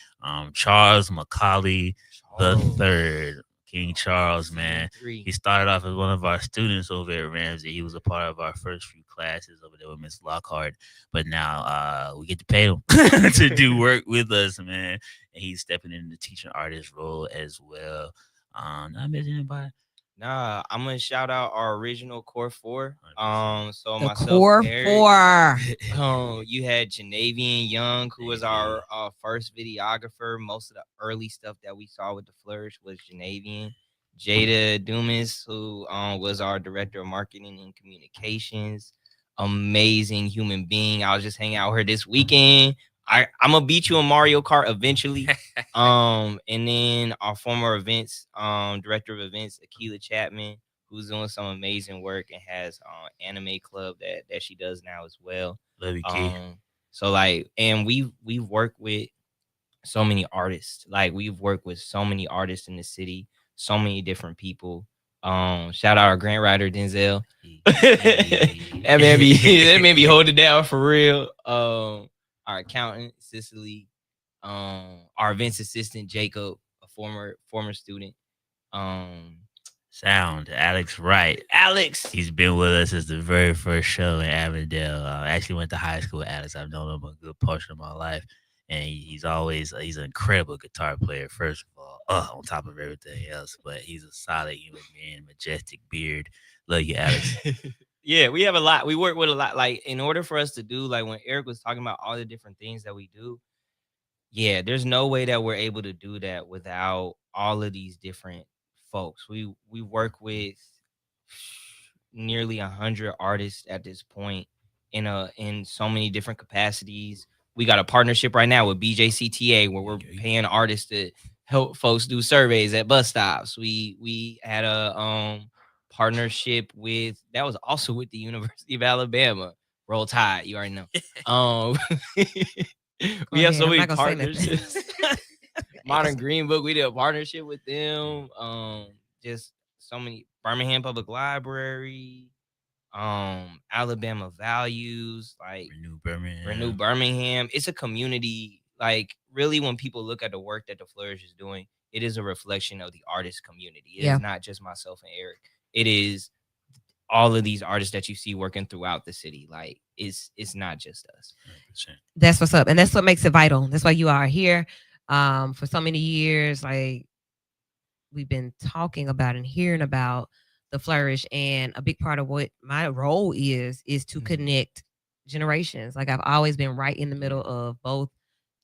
Charles Macaulay the third. King Charles, man. He started off as one of our students over at Ramsey. He was a part of our first few classes over there with Miss Lockhart. But now we get to pay him to do work with us, man. And he's stepping into the teaching artist role as well. Not missing anybody. Nah, I'm gonna shout out our original core 4. So The myself, core Eric, 4. you had Janavian Young, who was our first videographer. Most of the early stuff that we saw with the Flourish was Janavian. Jada Dumas, who was our director of marketing and communications. Amazing human being. I was just hanging out with her this weekend. I'm gonna beat you in Mario Kart eventually. And then our former events director of events, Akila Chapman, who's doing some amazing work and has anime club that she does now as well. Love you, Key. So like, and we've worked with so many artists. Like we've worked with so many artists in the city, so many different people. Shout out our grant writer Denzel. that man be holding down for real. Our accountant Cicely, our events assistant Jacob, a former student. Sound Alex Wright. Alex, he's been with us since the very first show in Avondale. I actually went to high school with Alex. I've known him a good portion of my life, and he's an incredible guitar player. First of all, on top of everything else, but he's a solid human being, majestic beard. Love you, Alex. Yeah, we have a lot. We work with a lot. Like in order for us to do, like when Eric was talking about all the different things that we do, yeah, there's no way that we're able to do that without all of these different folks. We work with nearly 100 artists at this point in so many different capacities. We got a partnership right now with BJCTA where we're paying artists to help folks do surveys at bus stops. We had a partnership with that was also with the University of Alabama. Roll Tide, you already know. We have so many partnerships. Modern Green Book, we did a partnership with them. Just so many. Birmingham Public Library, Alabama Values, like Renew Birmingham. It's a community. Like really, when people look at the work that the Flourish is doing, it is a reflection of the artist community. It is not just myself and Eric. It is all of these artists that you see working throughout the city. Like it's not just us. 100%. That's what's up, and that's what makes it vital. That's why you are here. For so many years, like we've been talking about and hearing about the Flourish, and a big part of what my role is to connect generations. Like I've always been right in the middle of both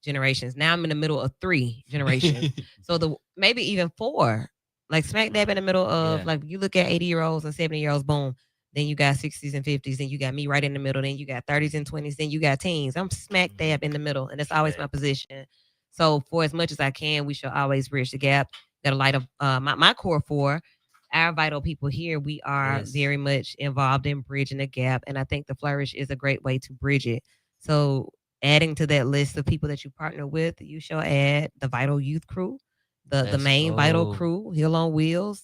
generations. Now I'm in the middle of 3 generations, so maybe even 4. Like smack dab in the middle of like you look at 80-year-olds and 70-year-olds, boom. Then you got 60s and 50s, then you got me right in the middle. Then you got 30s and 20s, then you got teens. I'm smack dab in the middle, and that's always my position. So for as much as I can, we shall always bridge the gap. Got a light of my core 4, our vital people here. We are very much involved in bridging the gap, and I think the Flourish is a great way to bridge it. So adding to that list of people that you partner with, you shall add the Vital Youth Crew, the main Vital Crew, Hill on Wheels,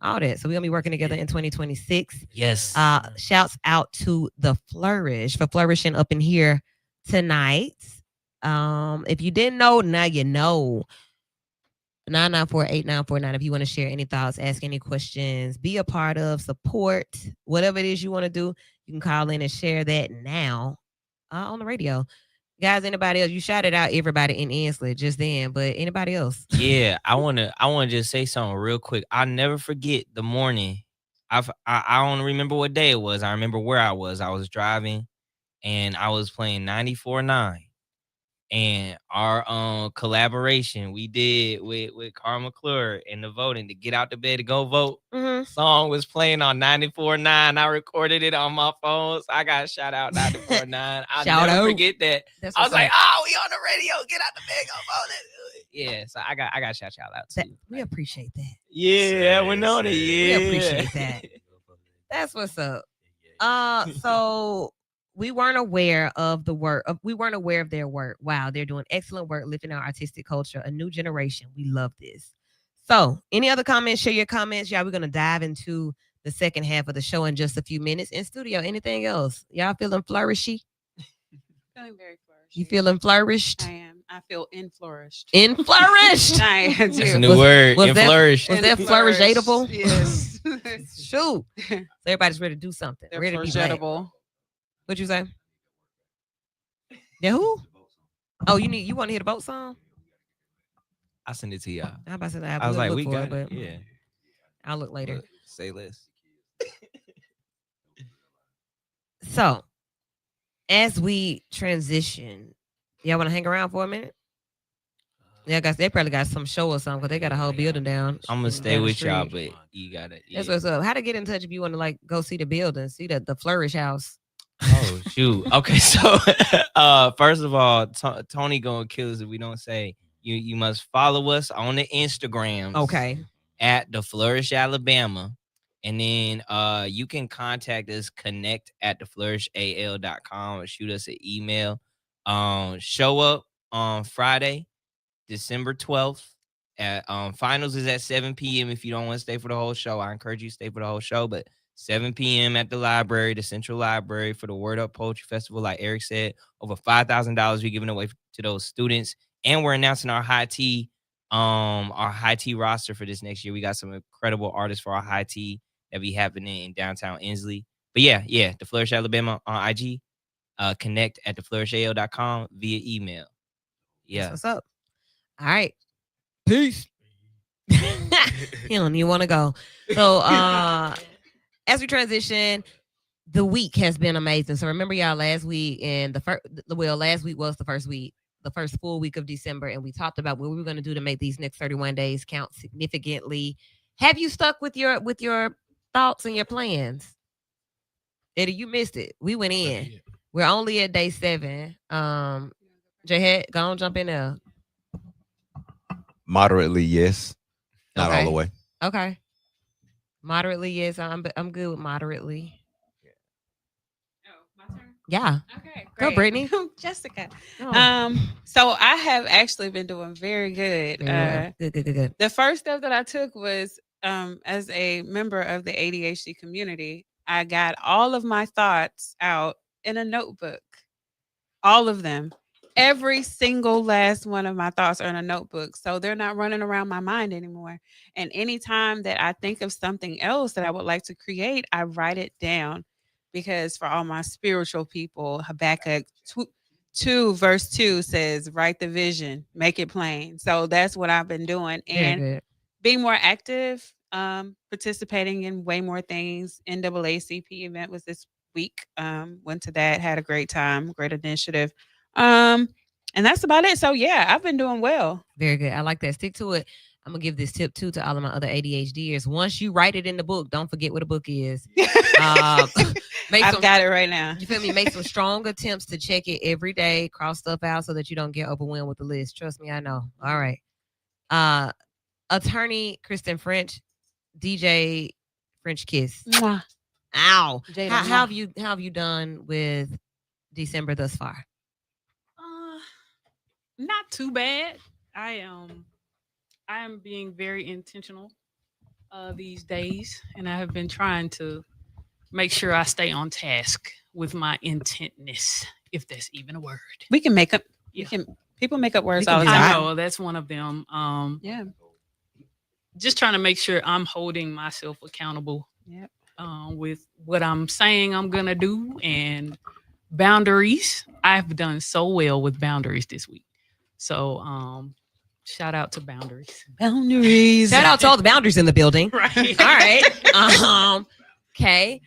all that. So we're gonna be working together in 2026. Yes. Shouts out to the Flourish for flourishing up in here tonight. If you didn't know, now you know. 994-8949. If you want to share any thoughts, ask any questions, be a part of, support, whatever it is you want to do, you can call in and share that now on the radio. Guys, anybody else? You shouted out everybody in Ensley just then, but anybody else? Yeah, I wanna just say something real quick. I'll never forget the morning I don't remember what day it was. I remember where I was. I was driving, and I was playing 94.9. And our collaboration we did with Carl McClure in the voting to get out the bed to go vote. Song was playing on 94.9. I recorded it on my phone. So I got a shout out 94.9. I'll Shout never out. forget that. That's I was what's like, up. oh, we on the radio. Get out the bed, go vote. Yeah, so I got shout out too. We appreciate that. Yeah, we know that. We Yeah, appreciate that. That's what's up. So we weren't aware of the work. We weren't aware of their work. Wow, they're doing excellent work, lifting our artistic culture. A new generation. We love this. So, any other comments? Share your comments. Y'all, we're gonna dive into the second half of the show in just a few minutes. In studio, anything else? Y'all feeling flourishy? Feeling very flourished. You feeling flourished? I am. I feel inflourished. Inflourished. I am that's a too. new word. was that- Inflourished. Was that flourishatable? Yes. Shoot. So everybody's ready to do something. They're Ready to be black. flourishatable. What'd you say? Yeah, who? Oh, you want to hear the boat song? I send it to y'all. I'm about to say I was like, we for got it, but it. Yeah. I'll look later. Look, say less. So, as we transition, y'all want to hang around for a minute? Yeah, guys, they probably got some show or something because they got a whole building down. I'm gonna stay down the with y'all, street. but you gotta. That's Yeah. what's up. How to get in touch if you want to like go see the building, see the Flourish house. Oh shoot. Okay, so first of all, Tony gonna kill us if we don't say you must follow us on the Instagrams. Okay. At the Flourish Alabama. And then you can contact us, connect@theflourishal.com, or shoot us an email. Show up on Friday, December 12th. Finals is at 7 p.m. If you don't want to stay for the whole show, I encourage you to stay for the whole show. But 7 p.m. at the library, the Central Library, for the Word Up Poetry Festival. Like Eric said, over $5,000 we're giving away to those students. And we're announcing our high tea roster for this next year. We got some incredible artists for our high tea that be happening in downtown Inslee. But yeah, the Flourish Alabama on IG. Connect@theflourishal.com via email. Yeah. That's what's up? All right. Peace. You don't even want to go. So as we transition, the week has been amazing. So remember y'all last week and last week was the first full week of December, and we talked about what we were going to do to make these next 31 days count significantly. Have you stuck with your thoughts and your plans? Eddie, you missed it. We went in. We're only at day 7. J-Head, go on, jump in there. Moderately, yes. Not Okay. all the way. Okay. Moderately, yes. I'm good with moderately. Oh, my turn. Yeah. Okay, Go, great. Brittany. Jessica. Oh, So I have actually been doing very good. very well. Good. The first step that I took was as a member of the ADHD community, I got all of my thoughts out in a notebook. All of them. Every single last one of my thoughts are in a notebook. So they're not running around my mind anymore. And anytime that I think of something else that I would like to create, I write it down. Because for all my spiritual people, Habakkuk 2 verse 2 says, write the vision, make it plain. So that's what I've been doing. Very And good. being more active, participating in way more things. NAACP event was this week. Went to that, had a great time, great initiative. And that's about it. So yeah, I've been doing well. Very good. I like that. Stick to it. I'm gonna give this tip too to all of my other ADHDers. Once you write it in the book, don't forget what a book is. I've got it right now. You feel me? Make some strong attempts to check it every day. Cross stuff out so that you don't get overwhelmed with the list. Trust me, I know. All right. Attorney Kristen French, DJ French Kiss. Mwah. Ow. Jada, How mwah. have you done with December thus far? Not too bad. I am being very intentional these days, and I have been trying to make sure I stay on task with my intentness, if that's even a word. We can make up. Yeah. People make up words We can all the do I time. know that's one of them. Yeah. Just trying to make sure I'm holding myself accountable. Yep. With what I'm saying I'm gonna do, and boundaries. I've done so well with boundaries this week. So shout out to boundaries. Boundaries. Shout out to all the boundaries in the building. Right. All right. Okay.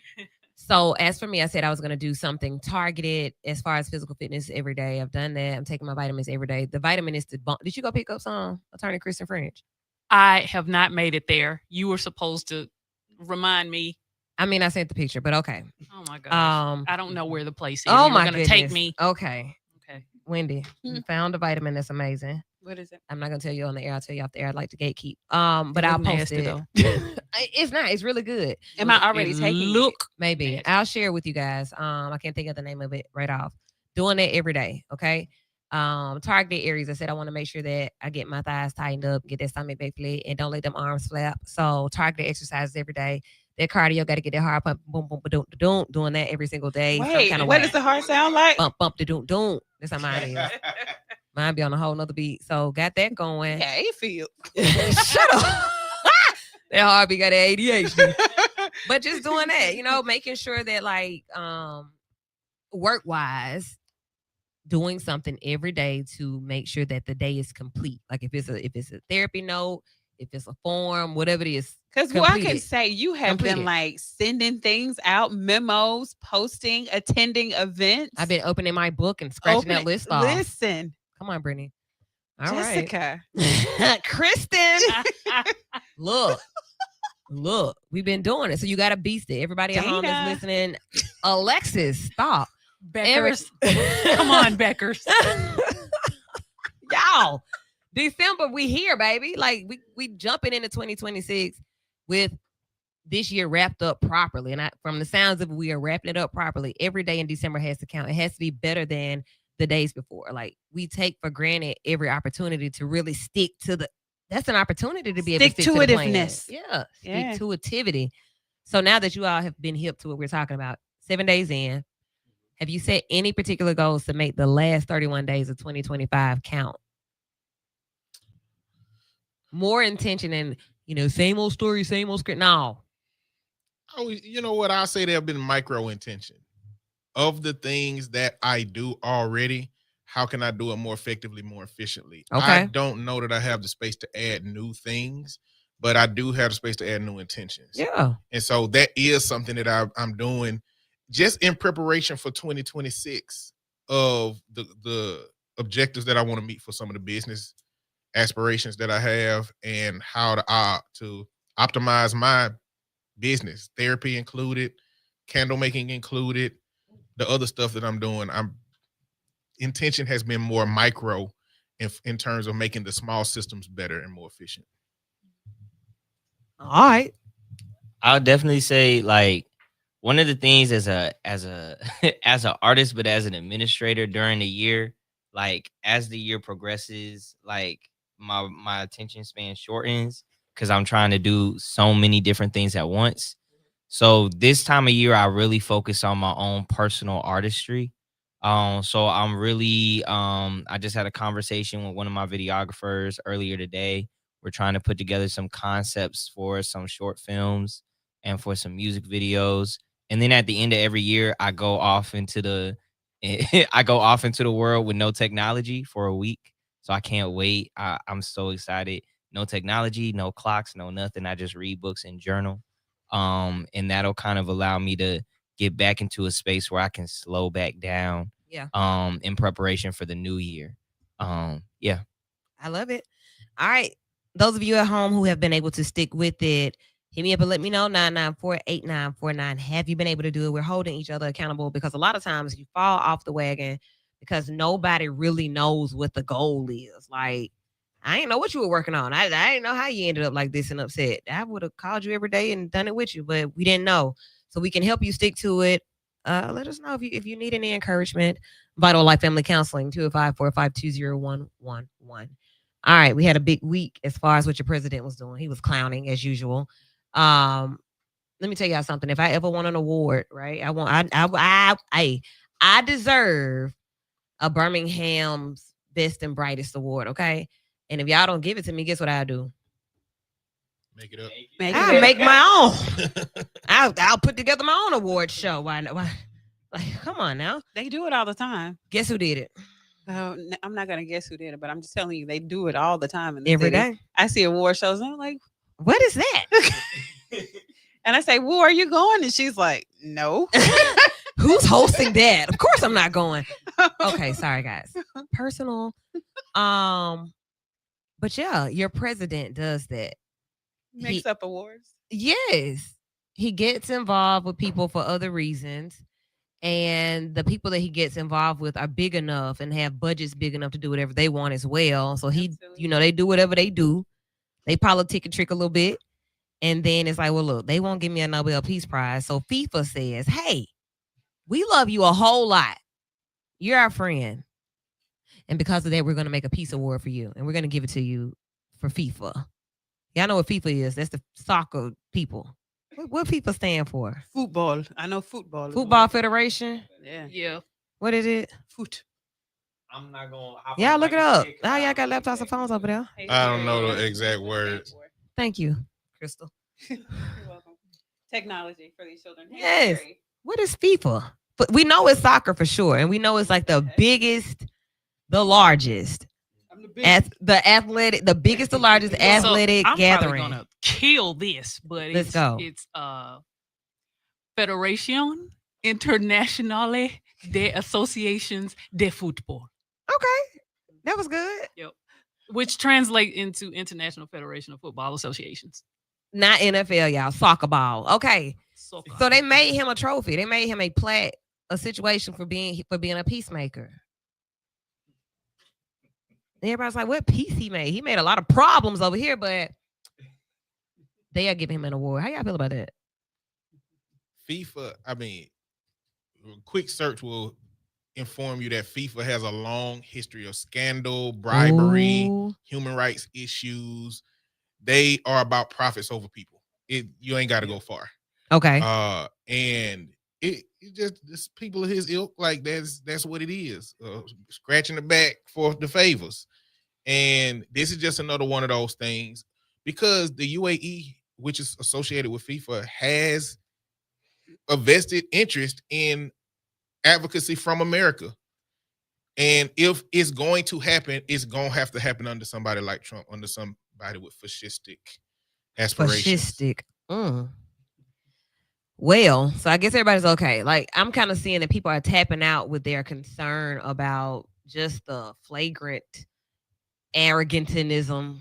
So as for me, I said I was going to do something targeted as far as physical fitness every day. I've done that. I'm taking my vitamins every day. The vitamin is to bump. Did you go pick up some Attorney Kristen French? I have not made it there. You were supposed to remind me. I mean, I sent the picture, but okay. Oh my gosh. I don't know where the place is. Oh You were my gonna goodness. take me. Okay. Okay. Wendy, you found a vitamin that's amazing. What is it? I'm not gonna tell you on the air. I'll tell you off the air. I'd like to gatekeep. But It I'll look post nasty, it. though. It's not. It's really good. Am I already It taking it? look Maybe nasty. I'll share with you guys. I can't think of the name of it right off. Doing it every day. Okay. Targeted areas. I said I want to make sure that I get my thighs tightened up, get that stomach back flat, and don't let them arms flap. So targeted exercises every day. That cardio got to get that heart pump, boom, boom, boom, doom, doing that every single day. some Wait, kind of what way. does the heart sound like? Bump, bump, doom, doom. That's how mine is. Mine be on a whole nother beat. So got that going. Yeah, it feels. Shut up. That heartbeat got that ADHD. But just doing that, making sure that like work wise, doing something every day to make sure that the day is complete. Like if it's a therapy note, if it's a form, whatever it is. Because what I can completed. say, you have been Completed. like sending things out, memos, posting, attending events. I've been opening my book and scratching that list off. Listen, Come on, Brittany. All right. Jessica. Kristen. Look, we've been doing it. So you got to beast it. Everybody at home Dana. that's listening. Alexis, stop. Beckers. Come on, Beckers. Y'all. December, we here, baby. Like we jumping into 2026 with this year wrapped up properly. And from the sounds of it, we are wrapping it up properly. Every day in December has to count. It has to be better than the days before. Like we take for granted every opportunity to really stick to that's an opportunity to be able to stick to the plan. Stick-to-itiveness. Yeah. Yeah. Stick-to-itivity. So now that you all have been hip to what we're talking about, 7 days in, have you set any particular goals to make the last 31 days of 2025 count? More intention and, same old story, same old script. No. Oh, you know what? I'll say there have been micro intention of the things that I do already. How can I do it more effectively, more efficiently? Okay. I don't know that I have the space to add new things, but I do have the space to add new intentions. Yeah. And so that is something that I'm doing just in preparation for 2026 of the objectives that I want to meet for some of the business aspirations that I have and how to optimize my business, therapy included, candle making included, the other stuff that I'm doing. Intention has been more micro in terms of making the small systems better and more efficient. All right. I'll definitely say like one of the things as a as an artist, but as an administrator during the year, like as the year progresses, like my attention span shortens because I'm trying to do so many different things at once. So this time of year, I really focus on my own personal artistry. So I'm really I just had a conversation with one of my videographers earlier today. We're trying to put together some concepts for some short films and for some music videos. And then at the end of every year, I go off into the world with no technology for a week. So I can't wait. I'm so excited. No technology, no clocks, no nothing. I just read books and journal. And that'll kind of allow me to get back into a space where I can slow back down. Yeah. In preparation for the new year. Yeah. I love it. All right. Those of you at home who have been able to stick with it, hit me up and let me know. 994-8949. Have you been able to do it? We're holding each other accountable because a lot of times you fall off the wagon because nobody really knows what the goal is. Like, I didn't know what you were working on. I didn't know how you ended up like this and upset. I would have called you every day and done it with you, but we didn't know. So we can help you stick to it. Let us know if you need any encouragement. Vital Life Family Counseling, 205-452-0111. All right, we had a big week as far as what your president was doing. He was clowning as usual. Let me tell y'all something. If I ever want an award, right? I deserve a Birmingham's Best and Brightest Award, okay? And if y'all don't give it to me, guess what I do? Make it up. I make my own. I'll put together my own award show. Why? Like, come on now. They do it all the time. Guess who did it? I'm not gonna guess who did it, but I'm just telling you, they do it all the time in the Every city. day. I see award shows and I'm like, What is that? And I say, well, are you going? And she's like, no. Who's hosting that? Of course I'm not going. Okay, sorry guys. Personal. But yeah, your president does that. Makes up awards. Yes. He gets involved with people for other reasons. And the people that he gets involved with are big enough and have budgets big enough to do whatever they want as well. So they do whatever they do. They politic and trick a little bit. And then it's like, well, look, they won't give me a Nobel Peace Prize. So FIFA says, hey, we love you a whole lot. You're our friend. And because of that, we're going to make a peace award for you. And we're going to give it to you for FIFA. Y'all know what FIFA is. That's the soccer people. What FIFA stand for? Football. I know football. Football Federation? Yeah. Yeah. What is it? Foot. I'm not gonna. Y'all look it up. Oh, y'all got laptops and phones over there. I don't know the exact words. Thank you, Crystal. You're welcome. Technology for these children. Yes. What is FIFA? But we know it's soccer for sure. And we know it's like the biggest, the largest. The biggest, the largest athletic I'm gathering. probably gonna kill this, but Let's go. It's Federación Internacional de Asociaciones de Fútbol, Okay, that was good. which translate into International Federation of Football Associations. Not NFL, y'all. Soccer ball. Okay, Soccer. so they made him a trophy. They made him a plaque, a situation for being a peacemaker. And everybody's like, what peace he made? He made a lot of problems over here, but they are giving him an award. How y'all feel about that? FIFA, I mean, a quick search will inform you that FIFA has a long history of scandal, bribery, Ooh. human rights issues. They are about profits over people. You ain't got to go far. Okay. And it just people of his ilk, like that's what it is. Scratching the back for the favors. And this is just another one of those things because the UAE, which is associated with FIFA, has a vested interest in advocacy from America. And if it's going to happen, it's going to have to happen under somebody like Trump, under somebody with fascistic aspirations. Fascistic. Well, so I guess everybody's okay. Like, I'm kind of seeing that people are tapping out with their concern about just the flagrant arrogantism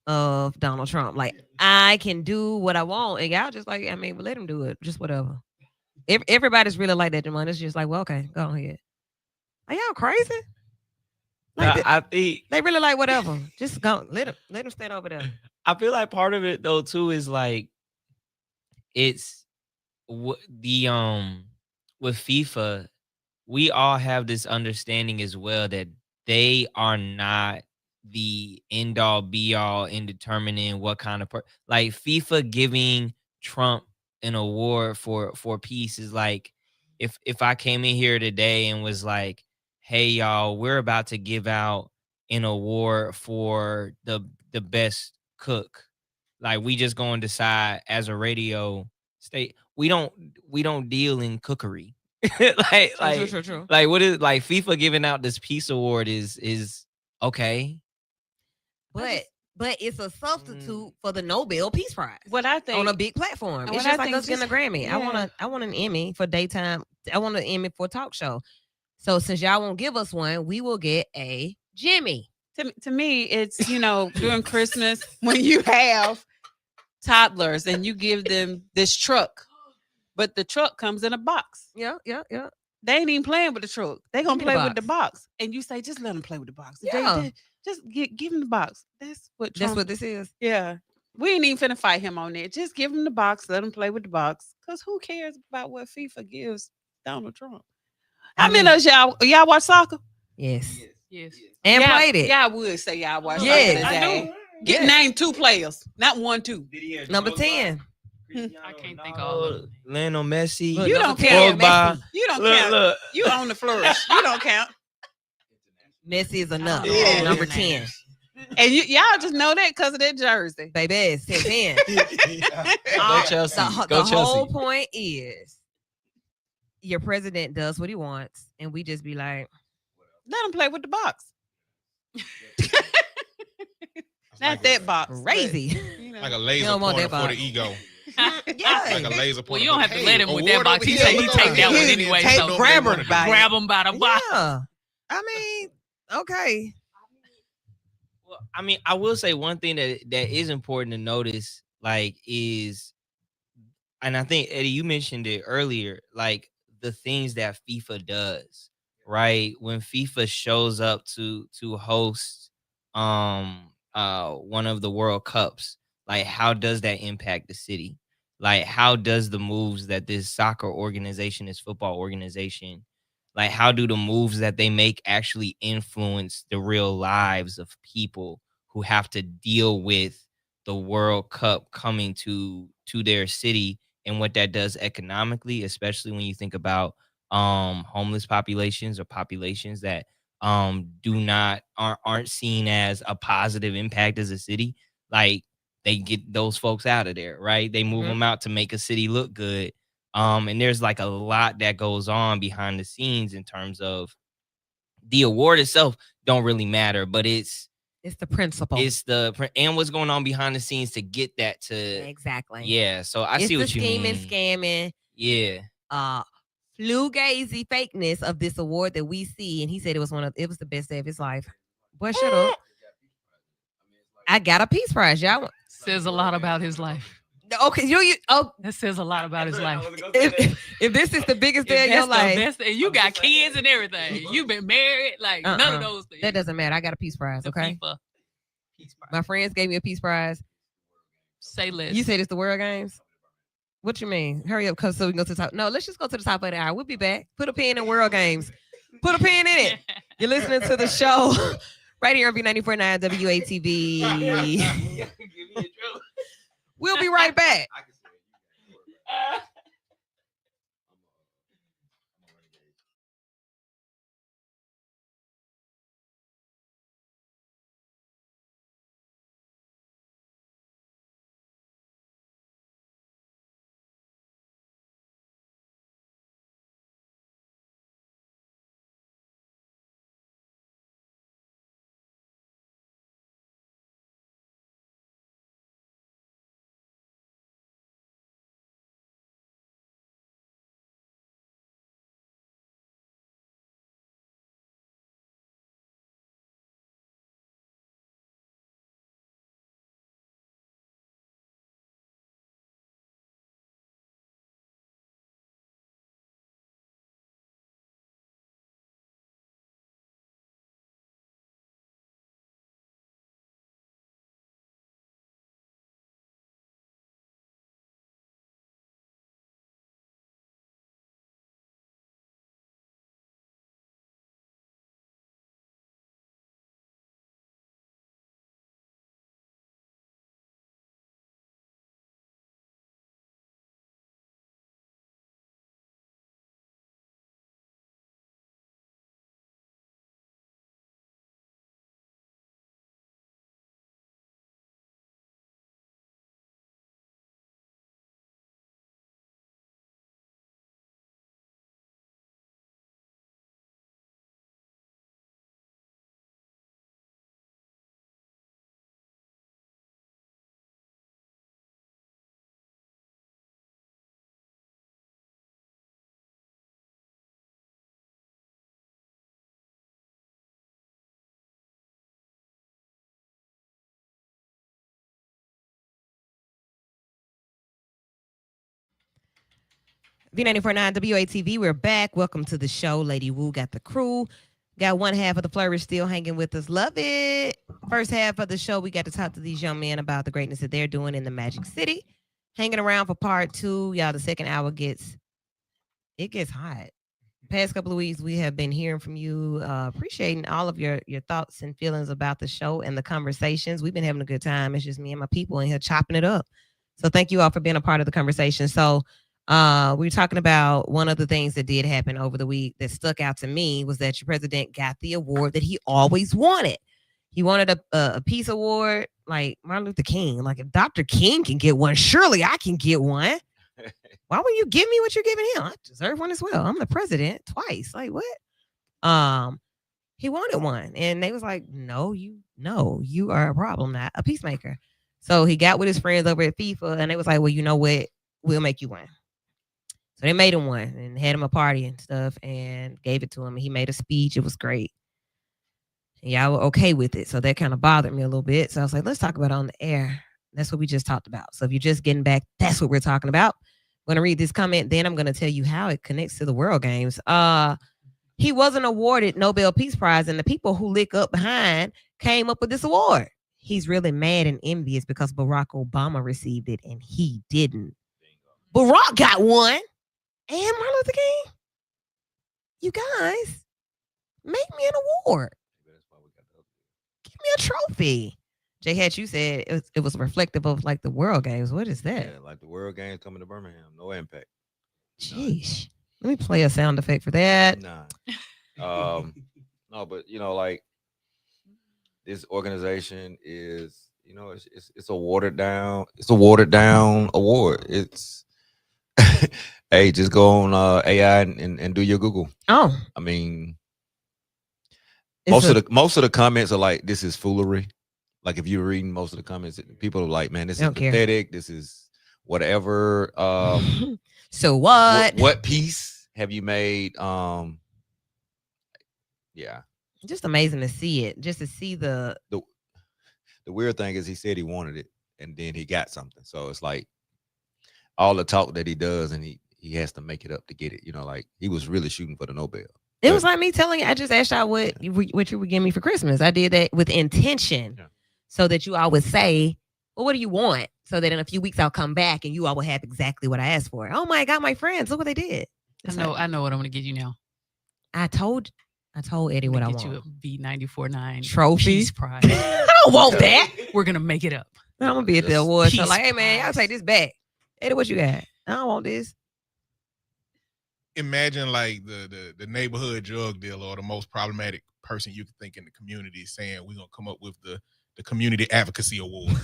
of Donald Trump. Like, I can do what I want, and y'all just like, I mean, let him do it, just whatever. Everybody's really like that, Jamon. It's just like, well, okay, go ahead. Are y'all crazy? Like, I think they really like whatever. Just go, let him stand over there. I feel like part of it though too is like it's with FIFA, we all have this understanding as well that they are not the end all be all in determining what kind of like FIFA giving Trump an award for peace is like if I came in here today and was like, hey y'all, we're about to give out an award for the best cook. Like we just gonna decide as a radio state, we don't deal in cookery. True. Like what is like FIFA giving out this peace award is okay. But it's a substitute for the Nobel Peace Prize. What I think on a big platform. It's just like us getting a Grammy. Yeah. I want an Emmy for daytime. I want an Emmy for a talk show. So since y'all won't give us one, we will get a Jimmy. To me, it's during Christmas when you have toddlers and you give them this truck, but the truck comes in a box. Yeah. They ain't even playing with the truck. They gonna play with the box, and you say, just let them play with the box. Yeah. Just give them the box. That's what this is. Yeah. We ain't even finna fight him on it. Just give him the box. Let him play with the box. Because who cares about what FIFA gives Donald Trump? I mean, y'all watch soccer? Yes. And played it. Y'all would say y'all watch soccer. I do. Name 2 players. Not 1, 2. Number 10. I can't think of Lionel Messi. You don't count. You don't count. Look. You own the Flourish. You don't count. Messi is enough. Yeah. Number 10. And y'all just know that because of that jersey. Baby, it's 10. Go Chelsea. The whole point is your president does what he wants, and we just be like, let him play with the box. Not that box. Crazy. Like a laser pointer for the ego. Yeah, like a laser Well, pointer. you don't have to Hey, let him with award that box. over He here, say he look take over that here. one anyway. Take So grabber by it. grab him by the box. Yeah. I mean, okay. Well, I mean, I will say one thing that is important to notice, like, is, and I think Eddie, you mentioned it earlier, like the things that FIFA does, right? When FIFA shows up to host one of the World Cups, like how does that impact the city? Like how does the moves that this soccer organization, this football organization, like how do the moves that they make actually influence the real lives of people who have to deal with the World Cup coming to their city, and what that does economically, especially when you think about homeless populations or populations that aren't seen as a positive impact as a city. Like they get those folks out of there, right? They move them out to make a city look good. And there's like a lot that goes on behind the scenes in terms of the award itself don't really matter, but it's the principle. and what's going on behind the scenes to get that to Exactly. Yeah, so I It's see the what you scheming, mean. scamming, Yeah. flugazy fakeness of this award that we see, and he said it was the best day of his life. Boy, shut up. I got a Peace Prize, y'all. Says a lot about his life. Okay, That says a lot about his life. if this is the biggest day of your life, and you got kids and everything. You've been married, like none of those things. That doesn't matter. I got a Peace Prize. Okay, FIFA. my friends gave me a Peace Prize. Say less. You said it's the World Games. What you mean? Hurry up, cause so we can go to the top. No, let's just go to the top of the hour. We'll be back. Put a pin in World Games. Put a pin in it. You're listening to the show right here on B94.9 WATV. We'll be right back. V94.9 WATV. We're back. Welcome to the show. Lady Wu got the crew. Got one half of the Flourish still hanging with us. Love it. First half of the show, we got to talk to these young men about the greatness that they're doing in the Magic City. Hanging around for part two. Y'all, the second hour gets hot. Past couple of weeks, we have been hearing from you, appreciating all of your thoughts and feelings about the show and the conversations. We've been having a good time. It's just me and my people in here chopping it up. So thank you all for being a part of the conversation. So we were talking about one of the things that did happen over the week that stuck out to me was that your president got the award that he always wanted. He wanted a peace award like Martin Luther King. Like if Dr. King can get one, surely I can get one. Why won't you give me what you're giving him? I deserve one as well. I'm the president twice. Like what? He wanted one. And they was like, no, you are a problem, not a peacemaker. So he got with his friends over at FIFA and they was like, well, you know what? we'll make you one. So they made him one and had him a party and stuff and gave it to him. And he made a speech. It was great. And y'all were okay with it. So that kind of bothered me a little bit. So I was like, let's talk about it on the air. That's what we just talked about. So if you're just getting back, that's what we're talking about. I'm going to read this comment. Then I'm going to tell you how it connects to the World Games. He wasn't awarded Nobel Peace Prize, and the people who lick up behind came up with this award. He's really mad and envious because Barack Obama received it and he didn't. Barack got one. And Martin Luther King. You guys, make me an award. Give me a trophy. J Hatch, you said it was reflective of like the World Games. What is that? Yeah, like the World Games coming to Birmingham. No impact. Jeez. Let me play a sound effect for that. Nah. No, but like this organization is, it's a watered down award. It's hey, just go on AI and do your Google. Oh. I mean, most of the comments are like, this is foolery. Like if you're reading most of the comments, people are like, man, this is pathetic. This is whatever. So what? What piece have you made? Yeah. Just amazing to see it. Just to see the weird thing is he said he wanted it and then he got something. So it's like all the talk that he does and he has to make it up to get it. Like he was really shooting for the Nobel. It was like me telling you, I just asked y'all what you would give me for Christmas. I did that with intention so that you all would say, well, what do you want? So that in a few weeks I'll come back and you all will have exactly what I asked for. Oh my God, my friends, look what they did. I know what I'm gonna get you now. I told Eddie what I want. Get you a B94.9 trophy Peace Prize. I don't want that. We're gonna make it up. I'm gonna be at the award show. Peace Like, hey man, I'll Prize. take this back. Eddie, what you got? I don't want this. Imagine like the neighborhood drug dealer or the most problematic person you could think in the community saying we're gonna come up with the community advocacy award.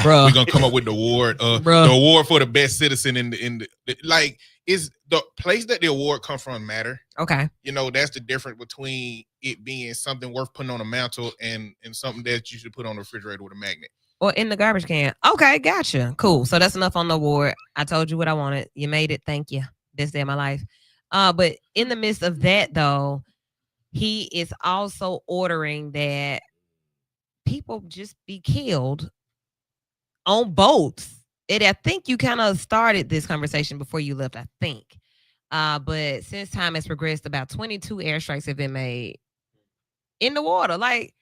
Bro. We're gonna come up with the award, the award for the best citizen in the like is the place that the award comes from matter. Okay. That's the difference between it being something worth putting on a mantle and something that you should put on the refrigerator with a magnet. Or in the garbage can. Okay, gotcha. Cool. So that's enough on the award. I told you what I wanted. You made it. Thank you. Best day of my life. But in the midst of that, though, he is also ordering that people just be killed on boats. I think you kind of started this conversation before you left, I think. But since time has progressed, about 22 airstrikes have been made in the water. Like,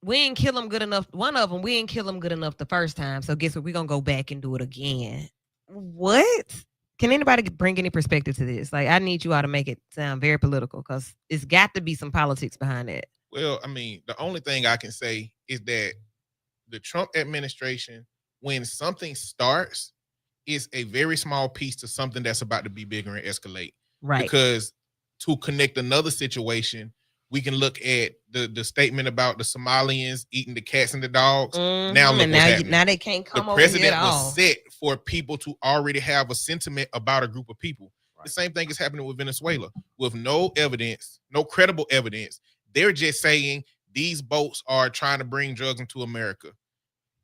we ain't kill them good enough. One of them, we ain't kill them good enough the first time. So guess what? We're going to go back and do it again. What? Can anybody bring any perspective to this? Like, I need you all to make it sound very political because it's got to be some politics behind it. Well, I mean, the only thing I can say is that the Trump administration, when something starts, is a very small piece to something that's about to be bigger and escalate. Right. Because to connect another situation, we can look at the statement about the Somalians eating the cats and the dogs. Mm-hmm. Now look what's happening. Now they can't come the over here president at all. was set for people to already have a sentiment about a group of people. Right. The same thing is happening with Venezuela with no evidence, no credible evidence. They're just saying these boats are trying to bring drugs into America.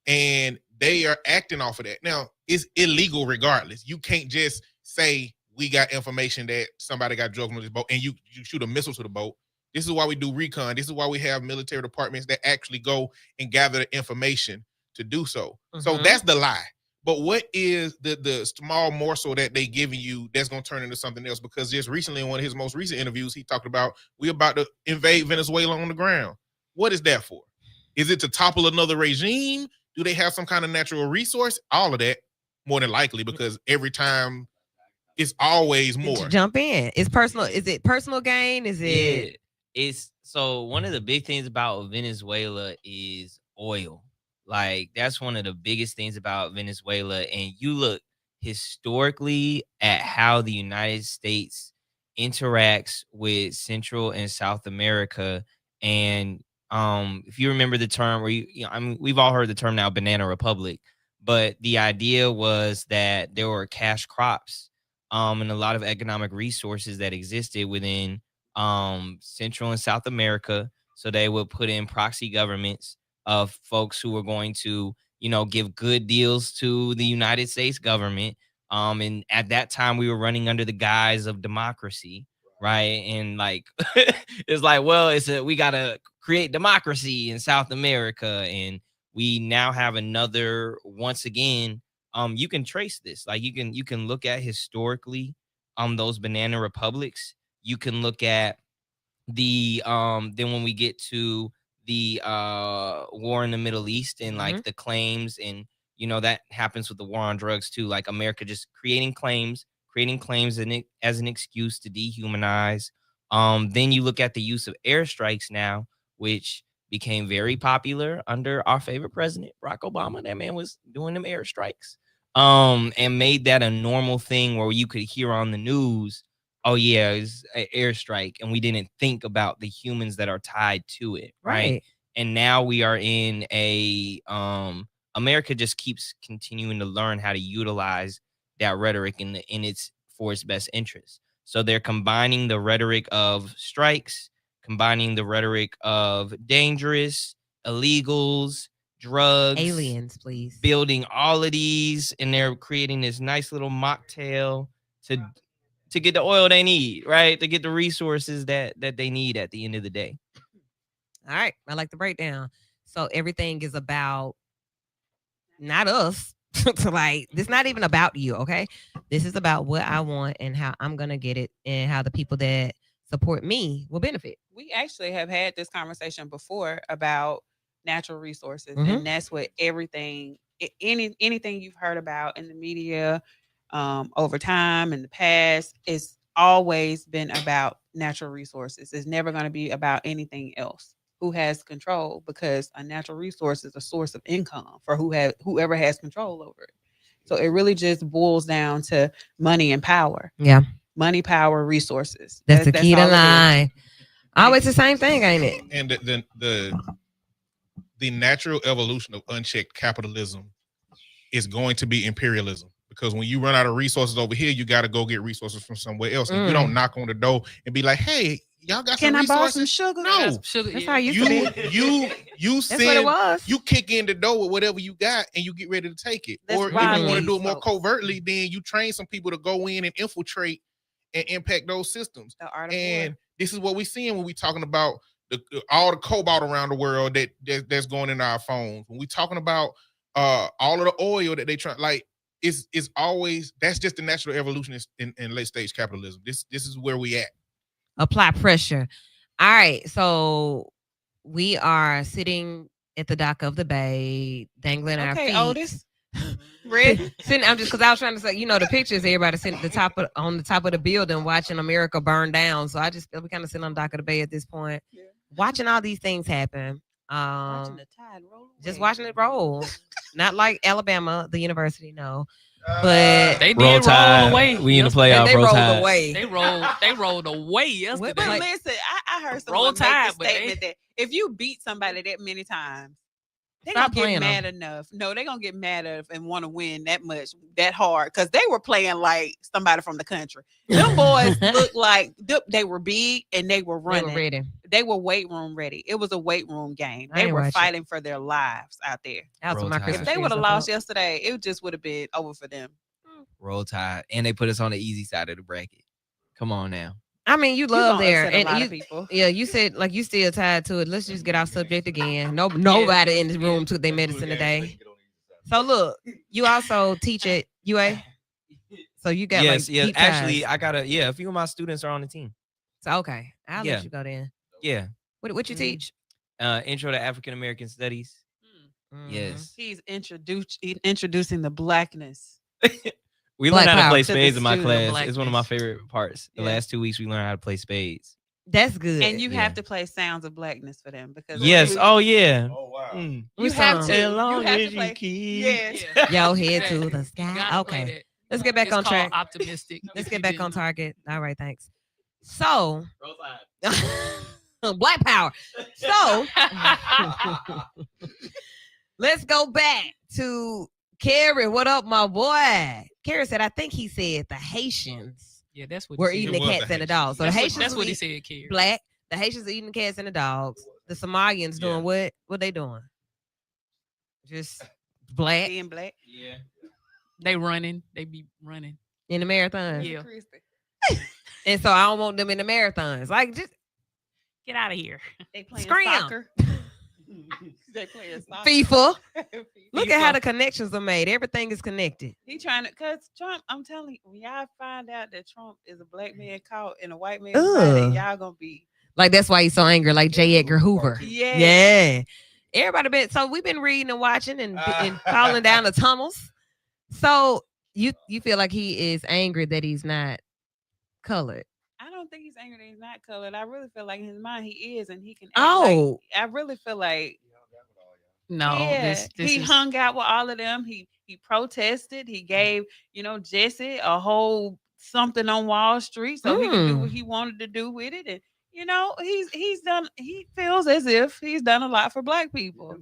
And they are acting off of that. Now, it's illegal regardless. You can't just say we got information that somebody got drugs on this boat and you shoot a missile to the boat. This is why we do recon. This is why we have military departments that actually go and gather the information to do so. Mm-hmm. So that's the lie. But what is the small morsel that they giving you that's going to turn into something else? Because just recently in one of his most recent interviews, he talked about we about to invade Venezuela on the ground. What is that for? Is it to topple another regime? Do they have some kind of natural resource? All of that, more than likely, because every time it's always more. Jump in. It's personal. Is it personal gain? Is it? Yeah. It's so one of the big things about Venezuela is oil. Like that's one of the biggest things about Venezuela. And you look historically at how the United States interacts with Central and South America. And if you remember the term where we've all heard the term now, banana republic, but the idea was that there were cash crops and a lot of economic resources that existed within Central and South America. So they would put in proxy governments of folks who were going to give good deals to the United States government. And at that time we were running under the guise of democracy, right? And like it's like, well, we gotta create democracy in South America, and we now have another, once again, you can trace this. Like you can look at historically those banana republics. You can look at the then when we get to the war in the Middle East and like the claims, and that happens with the war on drugs too, like America just creating claims as an excuse to dehumanize. Then you look at the use of airstrikes now, which became very popular under our favorite president, Barack Obama. That man was doing them airstrikes, and made that a normal thing where you could hear on the news, oh yeah, it's an airstrike, and we didn't think about the humans that are tied to it, right? And now we are in a America just keeps continuing to learn how to utilize that rhetoric for its best interest. So they're combining the rhetoric of strikes, combining the rhetoric of dangerous, illegals, drugs, aliens, please, building all of these, and they're creating this nice little mocktail to get the oil they need, right? To get the resources that they need at the end of the day. All right. I like the breakdown. So everything is about not us. So like, this not even about you, okay? This is about what I want and how I'm going to get it and how the people that support me will benefit. We actually have had this conversation before about natural resources, and that's what anything you've heard about in the media over time in the past, it's always been about natural resources. It's never going to be about anything else. Who has control? Because a natural resource is a source of income for whoever has control over it. So it really just boils down to money and power. Yeah. Money, power, resources. That's the key to life. Always the same thing, ain't it? And the natural evolution of unchecked capitalism is going to be imperialism. Because when you run out of resources over here, you got to go get resources from somewhere else. And you don't knock on the door and be like, hey, y'all got some resources? Can I borrow some sugar? No. That's how you That's what it was. You kick in the door with whatever you got and you get ready to take it. Or if you want to do it more covertly, then you train some people to go in and infiltrate and impact those systems. And this is what we're seeing when we're talking about all the cobalt around the world that's going in our phones. When we're talking about all of the oil that they try, like, it's always, that's just the natural evolution in late stage capitalism. This is where we at. Apply pressure. All right, so we are sitting at the dock of the bay, dangling our feet. Otis. Red. Sitting, I'm just because I was trying to say, the pictures, everybody sitting at on the top of the building watching America burn down. So I just feel we kind of sitting on the dock of the bay at this point, watching all these things happen. Watching the tide roll. Just watching it roll. Not like Alabama, the university, no. But they did roll away. We in the playoff. They rolled away. They rolled away yesterday. But listen, I heard someone make the statement that if you beat somebody that many times, they're going to get mad enough. No, they're going to get mad enough and want to win that much, that hard. Because they were playing like somebody from the country. Them boys looked like they were big and they were running. They were ready. They were weight room ready. It was a weight room game. They were fighting for their lives out there. If they would have lost yesterday, it just would have been over for them. Roll Tide. And they put us on the easy side of the bracket. Come on now. I mean, you love there, and you said like you still tied to it. Let's just get off subject again. Nobody in this room took their medicine today. So look, you also teach at UA. So you got actually, I got a few of my students are on the team. So okay, I'll let you go then. Yeah. What you teach? Intro to African American Studies. Yes. He's introducing the blackness. We learned how to play spades in my class. It's one of my favorite parts. The last 2 weeks we learned how to play spades. That's good. And you have to play Sounds of Blackness for them because Oh yeah. Oh wow. You have to. As long as you keep. Yes. Yo, head to the sky. Okay. Let's get back on track. Optimistic. Let's get back on target. All right, thanks. So Black Power. So let's go back to Kerry. What up, my boy? Kerry said, I think he said the Haitians that's what were eating the cats and the dogs. So the Haitians that's what he said, Kerry. Black. The Haitians are eating the cats and the dogs. The Somalians doing what? What they doing? Just Black being black. Yeah. They running. They be running. in the marathon. Yeah. Christy. And so I don't want them in the marathons. Like, just Get out of here. They playing Scram. soccer. They playing soccer. FIFA. Look at how FIFA. the connections are made. Everything is connected. He trying to, cause Trump. I'm telling you, when y'all find out that Trump is a black man caught in a white man's body, Ugh. y'all gonna be Like, that's why he's so angry, like J. Edgar Hoover. yeah. Yeah. Everybody been, so we've been reading and watching and falling down the tunnels. So you feel like he is angry that he's not colored. I don't think he's angry that he's not colored. I really feel like in his mind he is, and he can. Act Oh. like, I really feel like No, yeah, this he is hung out with all of them. He protested. He gave Jesse a whole something on Wall Street so he could do what he wanted to do with it. And he's done. He feels as if he's done a lot for black people.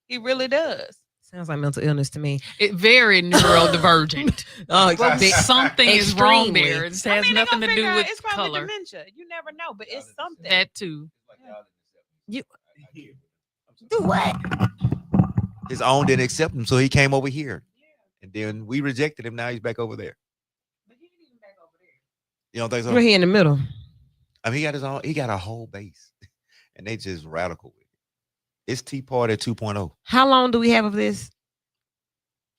He really does. Sounds like mental illness to me. very neurodivergent. Oh, But big- something is wrong extremely. there. It has I mean, they nothing gonna to do figure out with it's probably color. dementia. You never know, but it's something. That too. do what? His own didn't accept him, so he came over here, and then we rejected him. Now he's back over there. You don't think so? We're here in the middle. I mean, he got his own. He got a whole base, and they just radical with it. It's Tea Party 2.0. How long do we have of this?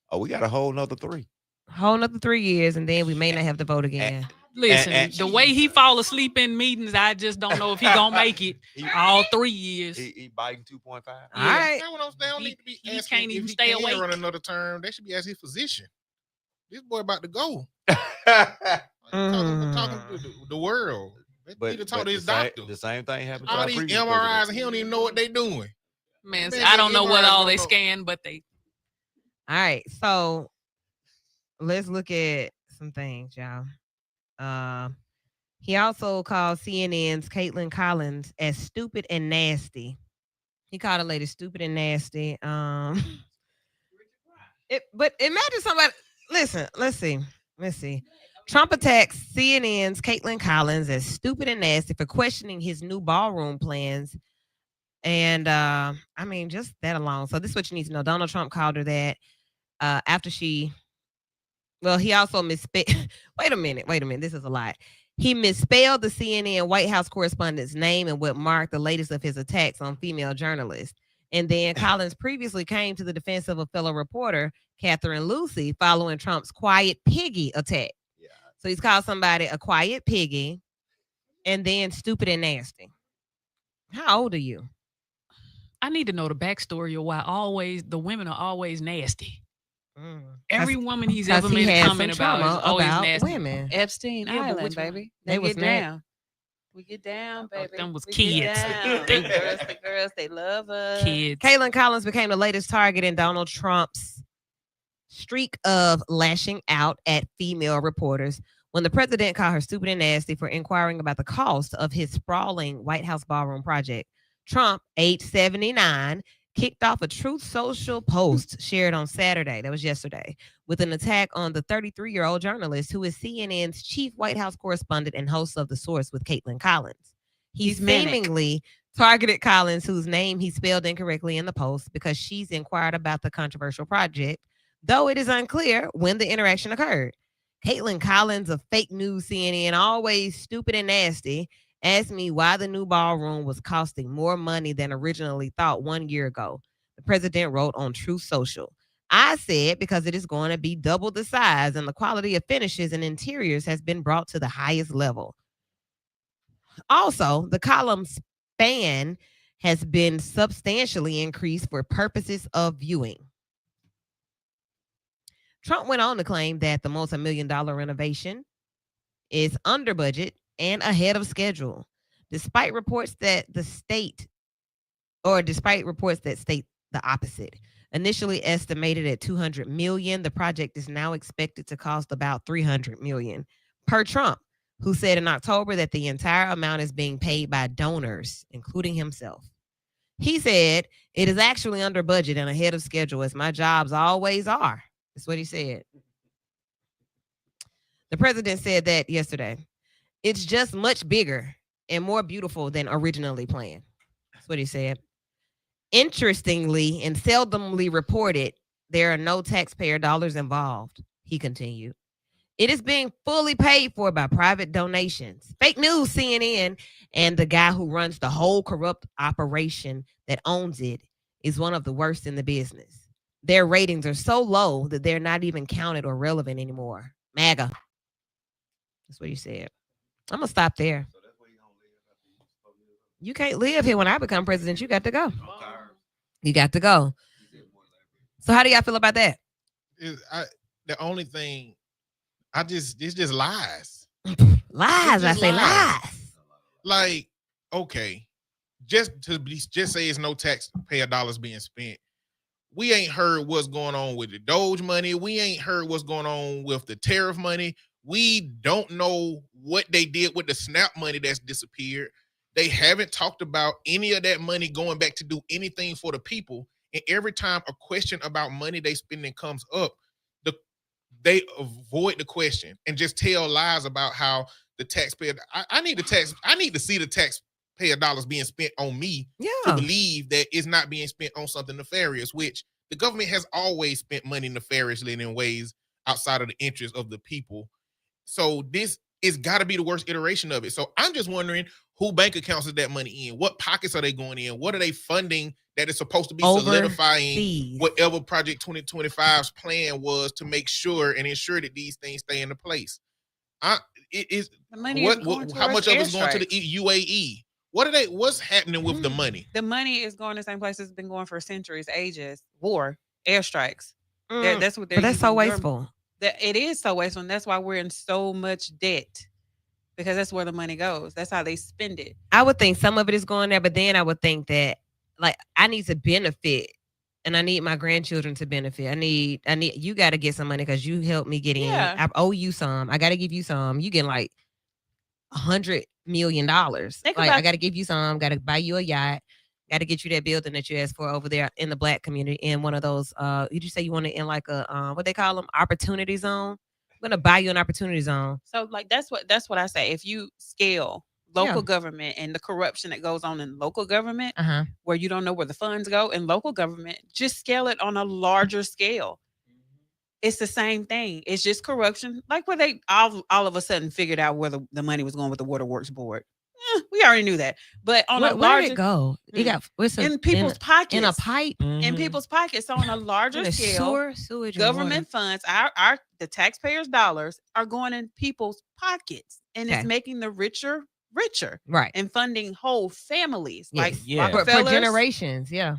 Oh, we got a whole nother 3. Whole another 3 years, and then we may not have to vote again. Listen, and- the way he fall asleep in meetings, I just don't know if he gonna make it all 3 years. He biting 2.5. All right. Now, when they don't He- need to be he asking can't if even he stay can awake. run another term. They should be asking his physician. This boy about to go. Talking to the world. They need to talk to his doctor. The same thing happened to All our these previous MRIs, president. and he don't even know what they doing. Man, Man, I don't know what MRIs all don't they know. scan, but they All right. So let's look at some things, y'all. He also called CNN's Caitlin Collins as stupid and nasty. He called a lady stupid and nasty. But imagine somebody. Listen, let's see. Trump attacks CNN's Caitlin Collins as stupid and nasty for questioning his new ballroom plans. And I mean, just that alone. So this is what you need to know. Donald Trump called her that after she. Well, he also misspelled. Wait a minute. This is a lie. He misspelled the CNN White House correspondent's name and what marked the latest of his attacks on female journalists. And then Collins previously came to the defense of a fellow reporter, Catherine Lucy, following Trump's quiet piggy attack. Yeah. So he's called somebody a quiet piggy and then stupid and nasty. How old are you? I need to know the backstory of why the women are always nasty. Mm. Every woman he's 'Cause ever he made a had comment some about trauma is always about nasty. women. Epstein Yeah, but Island, which one? baby. They They was get na- down. We get down, I thought baby. them was We kids. Get down. They- the girls, they love us. Kids. Caitlin Collins became the latest target in Donald Trump's streak of lashing out at female reporters when the president called her stupid and nasty for inquiring about the cost of his sprawling White House ballroom project. Trump, age 79, kicked off a Truth Social post shared on Saturday, that was yesterday, with an attack on the 33-year-old journalist who is CNN's chief White House correspondent and host of The Source with Caitlin Collins. He He's manic. seemingly targeted Collins, whose name he spelled incorrectly in the post, because she's inquired about the controversial project, though it is unclear when the interaction occurred. Caitlin Collins of fake news CNN, always stupid and nasty, asked me why the new ballroom was costing more money than originally thought 1 year ago. The president wrote on Truth Social. I said because it is going to be double the size and the quality of finishes and interiors has been brought to the highest level. Also, the column span has been substantially increased for purposes of viewing. Trump went on to claim that the multi-million-dollar renovation is under budget and ahead of schedule, despite reports that state the opposite. Initially estimated at $200 million, the project is now expected to cost about $300 million, per Trump, who said in October that the entire amount is being paid by donors, including himself. He said, "It is actually under budget and ahead of schedule, as my jobs always are." That's what he said. The president said that yesterday. It's just much bigger and more beautiful than originally planned. That's what he said. Interestingly and seldomly reported, There are no taxpayer dollars involved, he continued. It is being fully paid for by private donations. Fake news, CNN, and the guy who runs the whole corrupt operation that owns it is one of the worst in the business. Their ratings are so low that they're not even counted or relevant anymore. MAGA. That's what he said. I'm going to stop there. You can't live here when I become president. You got to go. You got to go. So how do y'all feel about that? The only thing, it's just lies. Lies. I just say lies. lies. Like, okay, just say it's no taxpayer dollars being spent. We ain't heard what's going on with the Doge money. We ain't heard what's going on with the tariff money. We don't know what they did with the SNAP money that's disappeared. They haven't talked about any of that money going back to do anything for the people. And every time a question about money they spending comes up, they avoid the question and just tell lies about how the taxpayer. I need to see the taxpayer dollars being spent on me to believe that it's not being spent on something nefarious, which the government has always spent money nefariously in ways outside of the interest of the people. So this is got to be the worst iteration of it. So I'm just wondering who bank accounts is that money in? What pockets are they going in? What are they funding that is supposed to be solidifying whatever Project 2025's plan was to make sure and ensure that these things stay into place? How much of it's going to the UAE? What's happening with the money? The money is going the same place it's been going for centuries, ages. War, airstrikes. That's what they're. But that's so wasteful. It is so wasteful, and that's why we're in so much debt. Because that's where the money goes. That's how they spend it. I would think some of it is going there, but then I would think that like I need to benefit and I need my grandchildren to benefit. I need you got to get some money because you helped me get in. I owe you some. I got to give you some. You get like $100 million. Like I got to give you some. Got to buy you a yacht. Got to get you that building that you asked for over there in the Black community in one of those. Did you say you want it in like a what they call them, opportunity zone? I'm gonna buy you an opportunity zone. So like that's what I say. If you scale local government and the corruption that goes on in local government, where you don't know where the funds go in local government, just scale it on a larger scale. It's the same thing. It's just corruption. Like where they all of a sudden figured out where the money was going with the Waterworks board. We already knew that. But on a larger, where did it go? It got in people's pockets. In a pipe. In people's pockets. So on a larger scale, sewage government funds, the taxpayers' dollars are going in people's pockets. And it's making the richer. Right. And funding whole families. Yes. Like for generations. Yeah.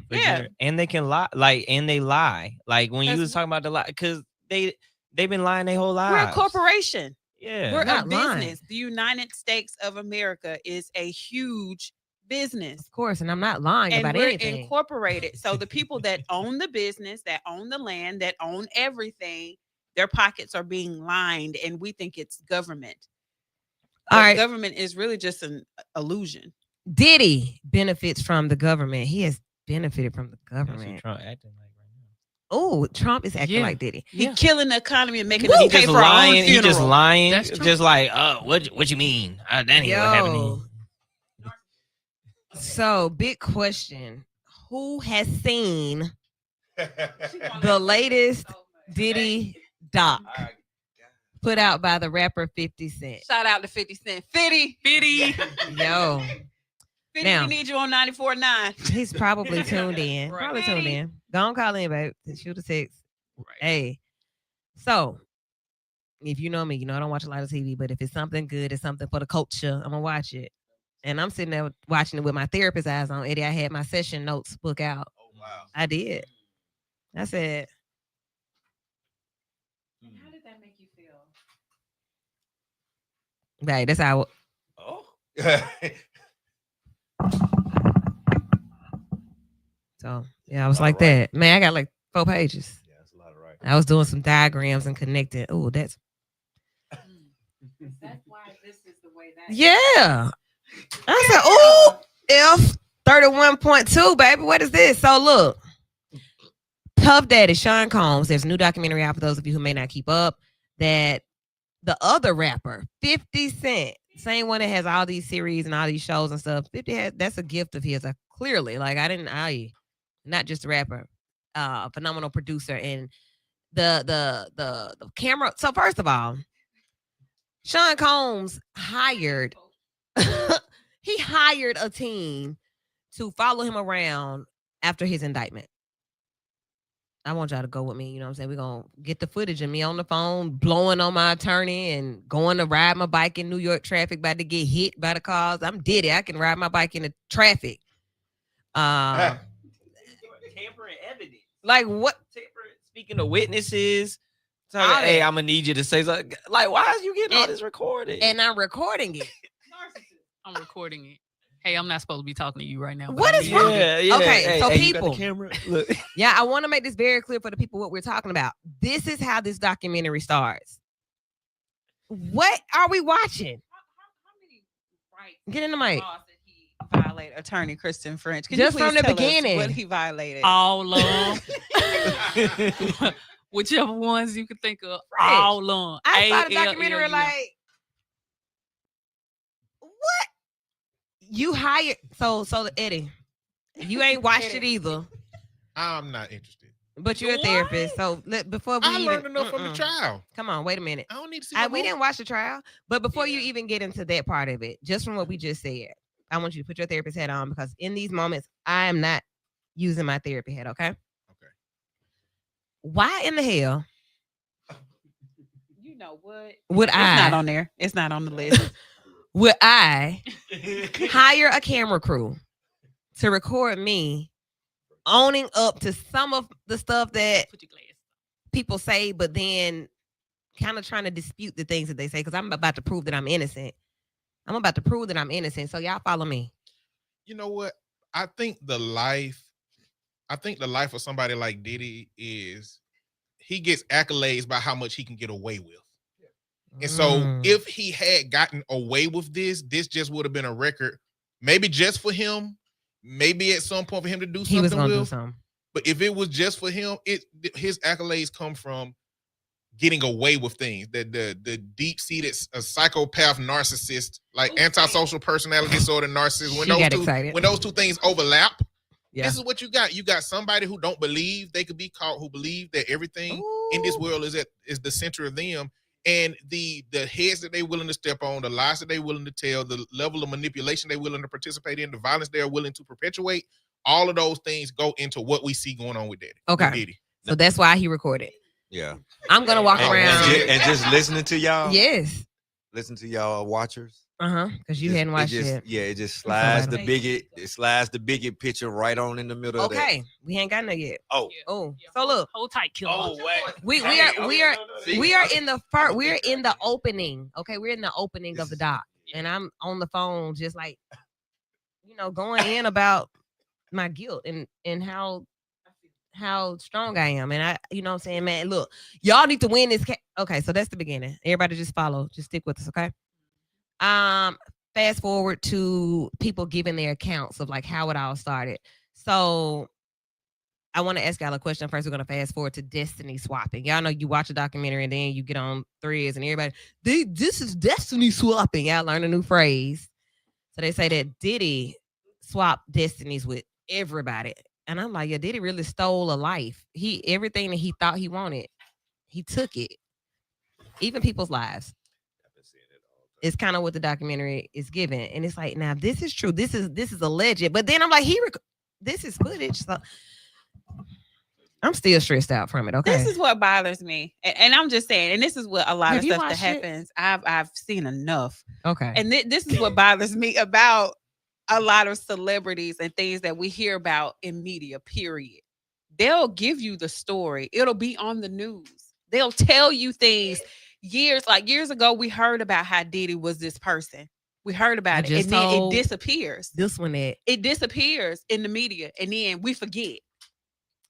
And they can lie, they lie. Like when you was talking about the lie, because they've been lying their whole lives. We're a corporation. Yeah. We're a business. The United States of America is a huge business. Of course, and I'm not lying about anything. We're incorporated. So the people that own the business, that own the land, that own everything, their pockets are being lined, and we think it's government. All right. Government is really just an illusion. Diddy benefits from the government. He has benefited from the government. Trump acting like. Oh, Trump is acting like Diddy. He's killing the economy and making us pay for our own funeral. He just lying. That's just like, what you mean? That ain't what happened. So, big question. Who has seen the latest Diddy doc put out by the rapper 50 Cent? Shout out to 50 Cent. 50. Yo. 50, now, we need you on 94.9. He's probably tuned in. Probably tuned in. Don't call in, babe. Shoot a text. Right. Hey. So, if you know me, you know I don't watch a lot of TV, but if it's something good, it's something for the culture, I'm going to watch it. And I'm sitting there watching it with my therapist eyes on. Eddie, I had my session notes book out. Oh, wow. I did. I said. How did that make you feel? Right, that's how. So yeah, I was like that. Man, I got like 4 pages. Yeah, that's a lot of writing. I was doing some diagrams and connecting. Oh, that's why this is the way that. Yeah. I said, oh, F 31.2, baby. What is this? So look, Puff Daddy, Sean Combs. There's a new documentary out for those of you who may not keep up. That the other rapper, 50 Cent, same one that has all these series and all these shows and stuff. 50 that's a gift of his. Clearly, like I not just a rapper. phenomenal producer, and the camera. So first of all, Sean Combs hired he hired a team to follow him around after his indictment. I want y'all to go with me. You know what I'm saying? We're going to get the footage of me on the phone, blowing on my attorney and going to ride my bike in New York traffic, about to get hit by the cars. I'm Diddy. I can ride my bike in the traffic. Tampering evidence. Like what? Speaking of witnesses, talking, hey, I'm going to need you to say something. Like, why is you getting all this recorded? And I'm recording it. I'm recording it. Hey, I'm not supposed to be talking to you right now. What is wrong? Yeah. Okay, Hey, so hey, you got people. the camera? Look. Yeah, I want to make this very clear for the people what we're talking about. This is how this documentary starts. What are we watching? How many rights Get in the mic. laws did he violate, Attorney Kristen French? Can Just you from please the tell us beginning. what he violated? All whichever ones you can think of. French. All along. I saw the ALLUM. documentary like, what? You hired so Eddie, you ain't watched it either, I'm not interested. but you're a therapist. So before we I even, learned enough from the trial. come on, wait a minute. I don't need to see. We didn't watch the trial, but before you even get into that part of it, just from what we just said, I want you to put your therapist hat on, because in these moments, I am not using my therapy hat. Okay. Okay. Why in the hell You know what? would It's I? not on there. It's not on the list. Would I hire a camera crew to record me owning up to some of the stuff that Put your glass. people say, but then kind of trying to dispute the things that they say, because I'm about to prove that I'm innocent. So y'all follow me. You know what? I think the life of somebody like Diddy is he gets accolades by how much he can get away with. And so if he had gotten away with this just would have been a record, maybe just for him, maybe at some point for him to do something. He was going to do with. something. But if it was just for him, his accolades come from getting away with things. The deep-seated psychopath narcissist, like antisocial personality disorder narcissist. When those two things overlap, this is what you got. You got somebody who don't believe they could be caught, who believe that everything in this world is the center of them. And the heads that they're willing to step on, the lies that they're willing to tell, the level of manipulation they're willing to participate in, the violence they're willing to perpetuate, all of those things go into what we see going on with Diddy. Okay. With Diddy. So that's why he recorded. Yeah. I'm going to walk around. And just listening to y'all. Yes. Listen to y'all watchers. Because you hadn't watched it. Yeah, it just slides the bigot picture right on in the middle of that. Okay. We ain't got no yet. Oh. So look. Hold tight, killer. Oh, what? We are in the first. We're in the opening. Okay, we're in the opening of the doc, and I'm on the phone, just like, going in about my guilt and how strong I am, and what I'm saying, man. Look, y'all need to win this. Okay, so that's the beginning. Everybody, just follow. Just stick with us, okay? Fast forward to people giving their accounts of like how it all started. So I want to ask y'all a question first. We're going to fast forward to destiny swapping. Y'all know you watch a documentary and then you get on Threads and everybody, this is destiny swapping. Y'all learn a new phrase. So they say that Diddy swapped destinies with everybody. And I'm like, yeah, Diddy really stole a life. Everything that he thought he wanted, he took it. Even people's lives. It's kind of what the documentary is giving. And it's like, now this is true. This is alleged. But then I'm like, this is footage. So I'm still stressed out from it. Okay. This is what bothers me. And I'm just saying, and this is what a lot of Have you stuff that watched it? happens. I've seen enough. Okay. And this is what bothers me about a lot of celebrities and things that we hear about in media, period. They'll give you the story. It'll be on the news. They'll tell you things. Years ago, we heard about how Diddy was this person. We heard about it. And then it disappears. This one It disappears in the media. And then we forget.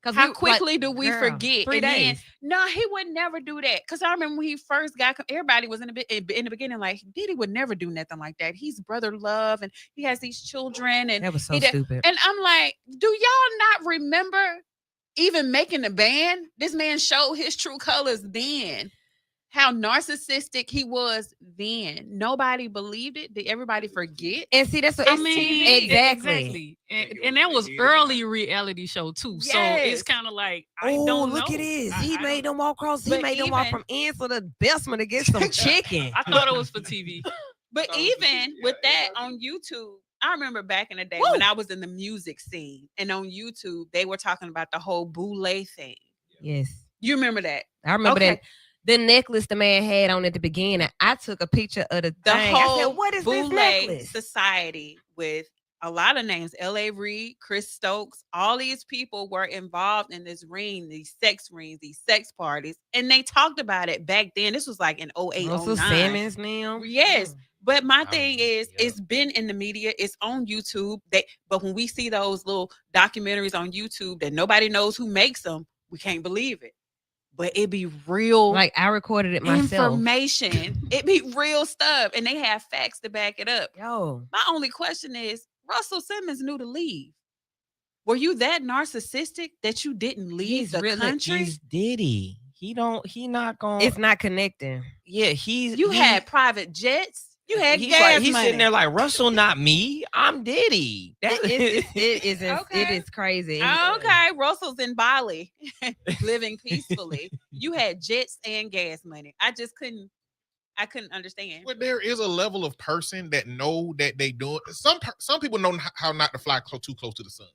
How quickly do we forget? 3 days. No, he would never do that. Because I remember when he first got, everybody was in the beginning like, Diddy would never do nothing like that. He's brother love and he has these children. And that was so stupid. And I'm like, do y'all not remember even making the band? This man showed his true colors then. how narcissistic he was then. Nobody believed it. Did everybody forget? And see, that's what I It's mean, TV. exactly. And that was early reality show too. So Yes. it's kind of like I Oh, don't look know. at this. I- He I made don't- them walk across. He But made them walk even- from ends to the basement to get some chicken. I thought it was for TV. But Oh, it's even TV, with yeah, that it's on YouTube, I remember back in the day Woo! when I was in the music scene, and on YouTube they were talking about the whole boule thing. Yes. You remember that? I remember Okay. that the necklace the man had on at the beginning. I took a picture of the The thing. whole I said, what is this boule necklace? society with a lot of names, L.A. Reid, Chris Stokes, all these people were involved in this ring, these sex rings, these sex parties, and they talked about it back then. This was like in 08, Russell 09. Simmons now. Yes. But my I thing remember, is, yeah. it's been in the media. It's on YouTube. But when we see those little documentaries on YouTube that nobody knows who makes them, we can't believe it. But it be real Like I recorded it myself. information. It be real stuff, and they have facts to back it up. Yo. My only question is, Russell Simmons knew to leave. Were you that narcissistic that you didn't leave He's the really country? he's Diddy. He not gonna. It's not connecting. yeah. He's You he- had private jets. You had He's gas like he's money. sitting there like Russell, not me. I'm Diddy. It is Okay. it is crazy. Okay, Russell's in Bali, living peacefully. You had jets and gas money. I couldn't understand. But there is a level of person that know that they doing. Some people know how not to fly too close to the sun.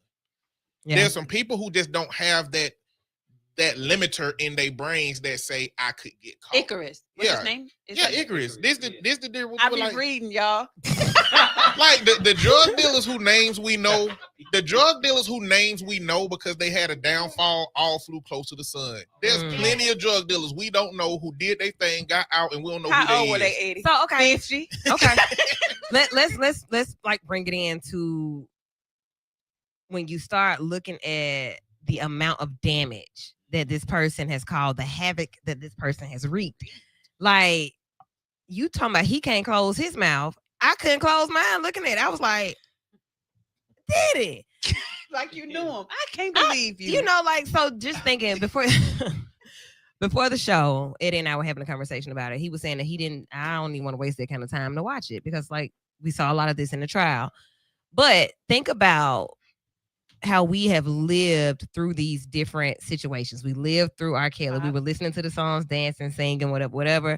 Yeah. There's some people who just don't have that limiter in their brains that say I could get caught. Icarus. What's Yeah. his name? It's Yeah, like- Icarus. This the deal with I be like, reading, y'all. like the drug dealers who names we know, the drug dealers who names we know because they had a downfall all flew close to the sun. There's Mm. plenty of drug dealers we don't know who did their thing, got out, and we don't know How who old they were is. they, 80? So okay. 50? Okay. let's like bring it into when you start looking at the amount of damage that this person has caused, the havoc that this person has wreaked. Like you talking about he can't close his mouth. I couldn't close mine looking at it. I was like, Diddy. Like you knew him. I can't believe you. You know, like so just thinking before before the show, Eddie and I were having a conversation about it. He was saying that I don't even want to waste that kind of time to watch it because like we saw a lot of this in the trial. But think about how we have lived through these different situations. We lived through R. Kelly. We were listening to the songs, dancing, singing, whatever.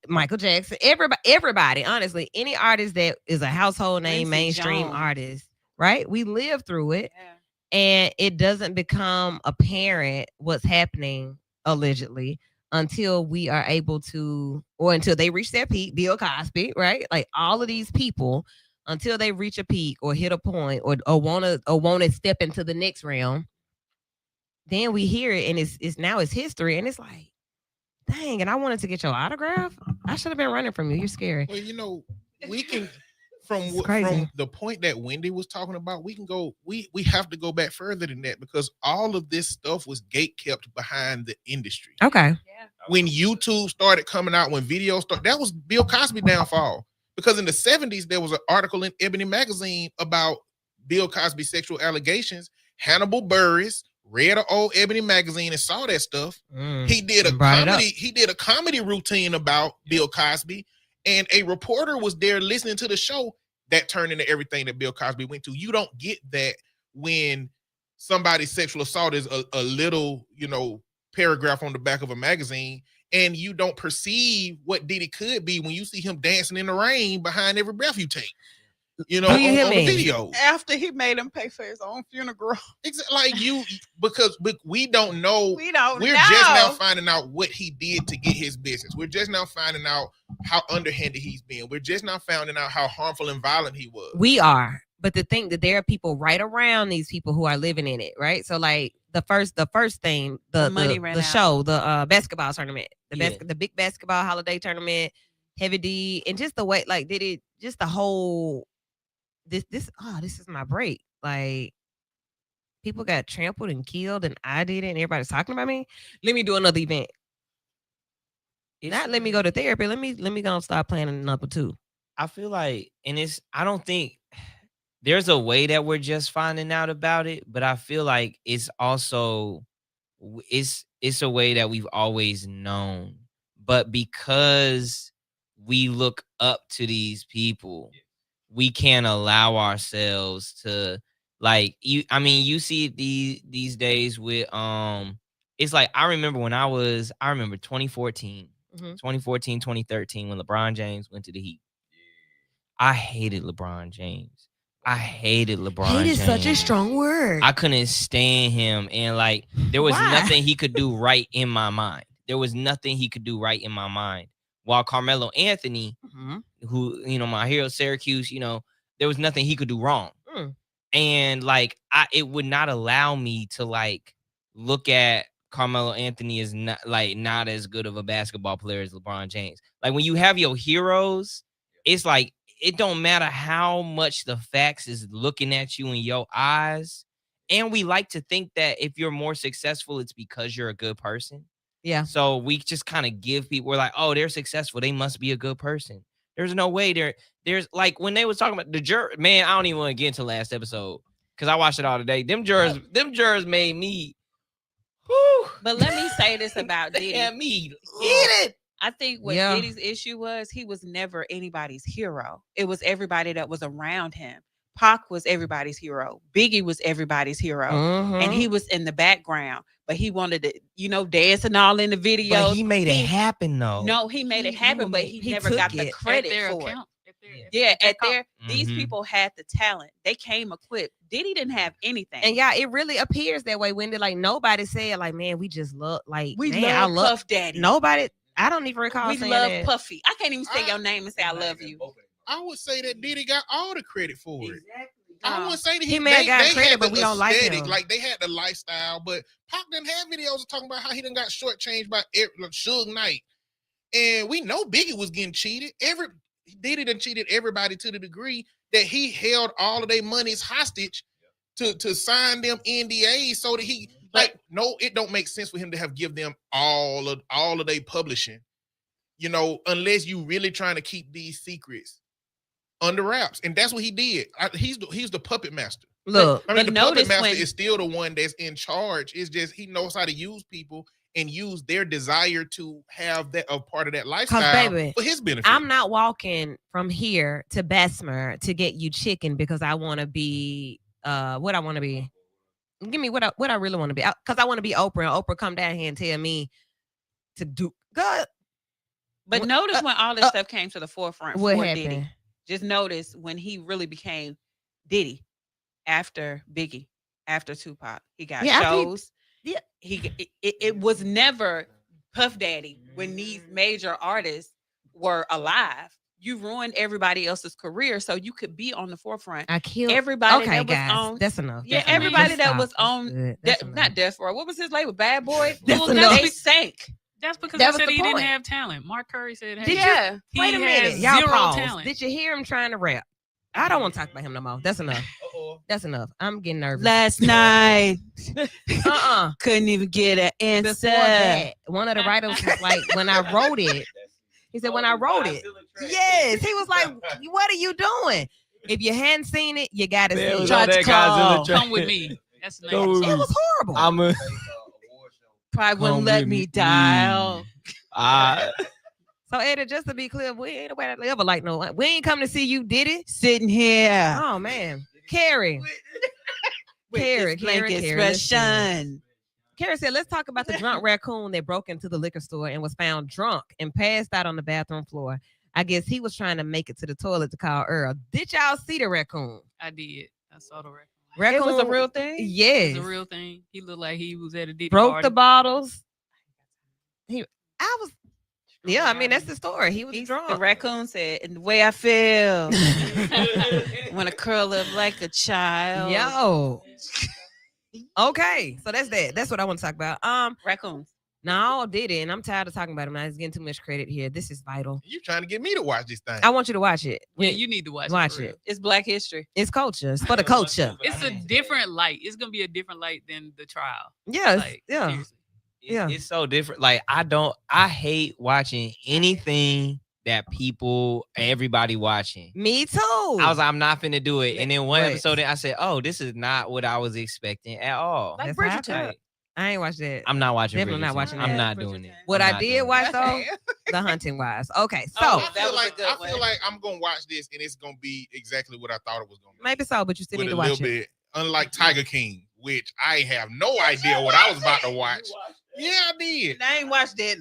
Michael Jackson, everybody, honestly, any artist that is a household name, Quincy mainstream Jones. artist, right? We live through it. Yeah. And it doesn't become apparent what's happening allegedly until we are able to, or until they reach their peak. Bill Cosby, right? Like all of these people, until they reach a peak or hit a point or want to step into the next realm, then we hear it and it's now it's history, and it's like, dang! And I wanted to get your autograph. I should have been running from you. You're scary. Well, you know, we can from It's crazy. from the point that Wendy was talking about, we can go. We have to go back further than that because all of this stuff was gate kept behind the industry. Okay. Yeah. When YouTube started coming out, when videos started, that was Bill Cosby downfall. Because in the 70s, there was an article in Ebony magazine about Bill Cosby's sexual allegations. Hannibal Buress read an old Ebony magazine and saw that stuff. He did a And brought it up. comedy. He did a comedy routine about Bill Cosby, and a reporter was there listening to the show. That turned into everything that Bill Cosby went to. You don't get that when somebody's sexual assault is a little, paragraph on the back of a magazine, and you don't perceive what Diddy could be when you see him dancing in the rain behind every breath you take. Do you hear on the me? video. After he made him pay for his own funeral. Like you, because we don't know. We don't We're know. just now finding out what he did to get his business. We're just now finding out how underhanded he's been. We're just now finding out how harmful and violent he was. We are, but the thing that there are people right around these people who are living in it, right? So like the first thing, The money ran the out. show, the basketball tournament, Yeah. the big basketball holiday tournament, Heavy D, and just the way like did it, just the whole this is my break. Like people got trampled and killed, and I did it, and everybody's talking about me. Let me do another event. Not let me go to therapy. Let me go start planning number 2. I feel like, and I don't think there's a way that we're just finding out about it, but I feel like it's also it's a way that we've always known, but because we look up to these people, we can't allow ourselves to like you. I mean, you see these days with it's like I remember 2014, 2013 when LeBron James went to the Heat. I hated LeBron James. I hated LeBron Hate James. is such a strong word. I couldn't stand him. And like, there was Why? nothing he could do right in my mind. There was nothing he could do right in my mind. While Carmelo Anthony, who, you know, my hero, Syracuse, you know, there was nothing he could do wrong. And like, it would not allow me to like look at Carmelo Anthony as not as good of a basketball player as LeBron James. Like when you have your heroes, it's like, it don't matter how much the facts is looking at you in your eyes. And we like to think that if you're more successful, it's because you're a good person. Yeah. So we just kind of give people, we're like, oh, they're successful, they must be a good person. There's no way there's like when they was talking about the juror, man, I don't even want to get into last episode because I watched it all today. Them jurors made me. Whew, But let me say this about they Diddy. had me eat it. I think what Yeah. Diddy's issue was he was never anybody's hero. It was everybody that was around him. Pac was everybody's hero. Biggie was everybody's hero. And he was in the background, but he wanted to, you know, dance and all in the videos. But he made it happen though. No, he made it happen, but he never took got the it. credit for it. Yeah, these Mhm. people had the talent. They came equipped. Diddy didn't have anything. And yeah, it really appears that way when like nobody said like, man, we just love like we man, I love love Puff Daddy. nobody. I don't even recall we saying love that. Puffy. I can't even say your name and say I love you. I would say that Diddy got all the credit for it. I Um, wouldn't say that he may have got they credit, had but the we don't like aesthetic, him. Like they had the lifestyle, but Pac didn't have videos talking about how he done got shortchanged by like Suge Knight, and we know Biggie was getting cheated. Diddy done cheated everybody to the degree that he held all of their monies hostage to sign them NDAs so that he no, it don't make sense for him to have give them all of their publishing, you know, unless you really trying to keep these secrets under wraps, and that's what he did. He's the puppet master. Look, I mean, But the puppet notice master when- is still the one that's in charge. It's just he knows how to use people and use their desire to have that a part of that lifestyle baby, for his benefit. I'm not walking from here to Bessemer to get you chicken because I want to be what I want to be. Give me what I really want to be, because I want to be Oprah. And Oprah come down here and tell me to do good. But notice when all this stuff came to the forefront What for happened? Diddy. Just notice when he really became Diddy after Biggie, after Tupac. He got Yeah, after he- shows. yeah. It was never Puff Daddy when these major artists were alive. You ruined everybody else's career so you could be on the forefront. I killed Everybody Okay, that was guys, on that's enough. Yeah, That's enough. everybody Just that stop. was That's on good. That's not enough. Death Row. What was his label? Bad Boy. That's Well, enough. They sank. That's because That I was said the he didn't point. have talent. Mark Curry said, Did Yeah. you? he Wait a minute. has Y'all zero pause. talent. Did you hear him trying to rap? I don't want to talk about him no more. That's enough. That's enough. I'm getting nervous. Last night Uh-uh. couldn't even get an Before answer. that, one of the writers was like, when I wrote it, he said, when I wrote it. Yes. He was like, what are you doing? If you hadn't seen it, you got to see There it. was Tried all to that call. Godzilla Come with me. That's the Go name. with It me. was horrible. I'm a Probably wouldn't Come let with me me. dial. So, Eddie, just to be clear, we ain't nobody ever like no. We ain't come to see you, did it? Sitting here. Oh, man. Carrie. With Carrie, this blank Carrie, let's see. expression. Carrie said, let's talk about the drunk raccoon that broke into the liquor store and was found drunk and passed out on the bathroom floor. I guess he was trying to make it to the toilet to call Earl. Did y'all see the raccoon? I did. I saw the record. Raccoon It was a real thing. Yes. It's a real thing. He looked like he was at a Diddy Broke party. the bottles. Yeah, I mean, that's the story. He was The drunk. raccoon said, and the way I feel when a curl up like a child. Yo. Okay, so that's that. That's what I want to talk about. Raccoons. No, did it, and I'm tired of talking about him. Now he's getting too much credit here. This is vital. You trying to get me to watch this thing? I want you to watch it. Yeah, you need to watch Watch it. it. It's Black History. It's culture. It's for the culture. It's a different light. It's gonna be a different light than the trial. Yes. Like, Yeah. seriously. Yeah. It's so different. Like I hate watching anything that everybody watching. Me too. I was like, I'm not finna do it. And then one Right. episode, I said, oh, this is not what I was expecting at all. Like That's how I Bridgerton. felt. I ain't watched that. I'm not watching. Definitely not Bridgerton. watching I'm that. not doing it. What I'm I not did doing it. watch though, The Hunting Wives. Okay, so Oh, I that feel was a like good I feel one. like I'm gonna watch this and it's gonna be exactly what I thought it was gonna be. maybe so, but you still With need a to watch little it. bit, unlike Tiger King, which I have no idea what I was about to watch. Yeah, I did. I ain't watched that.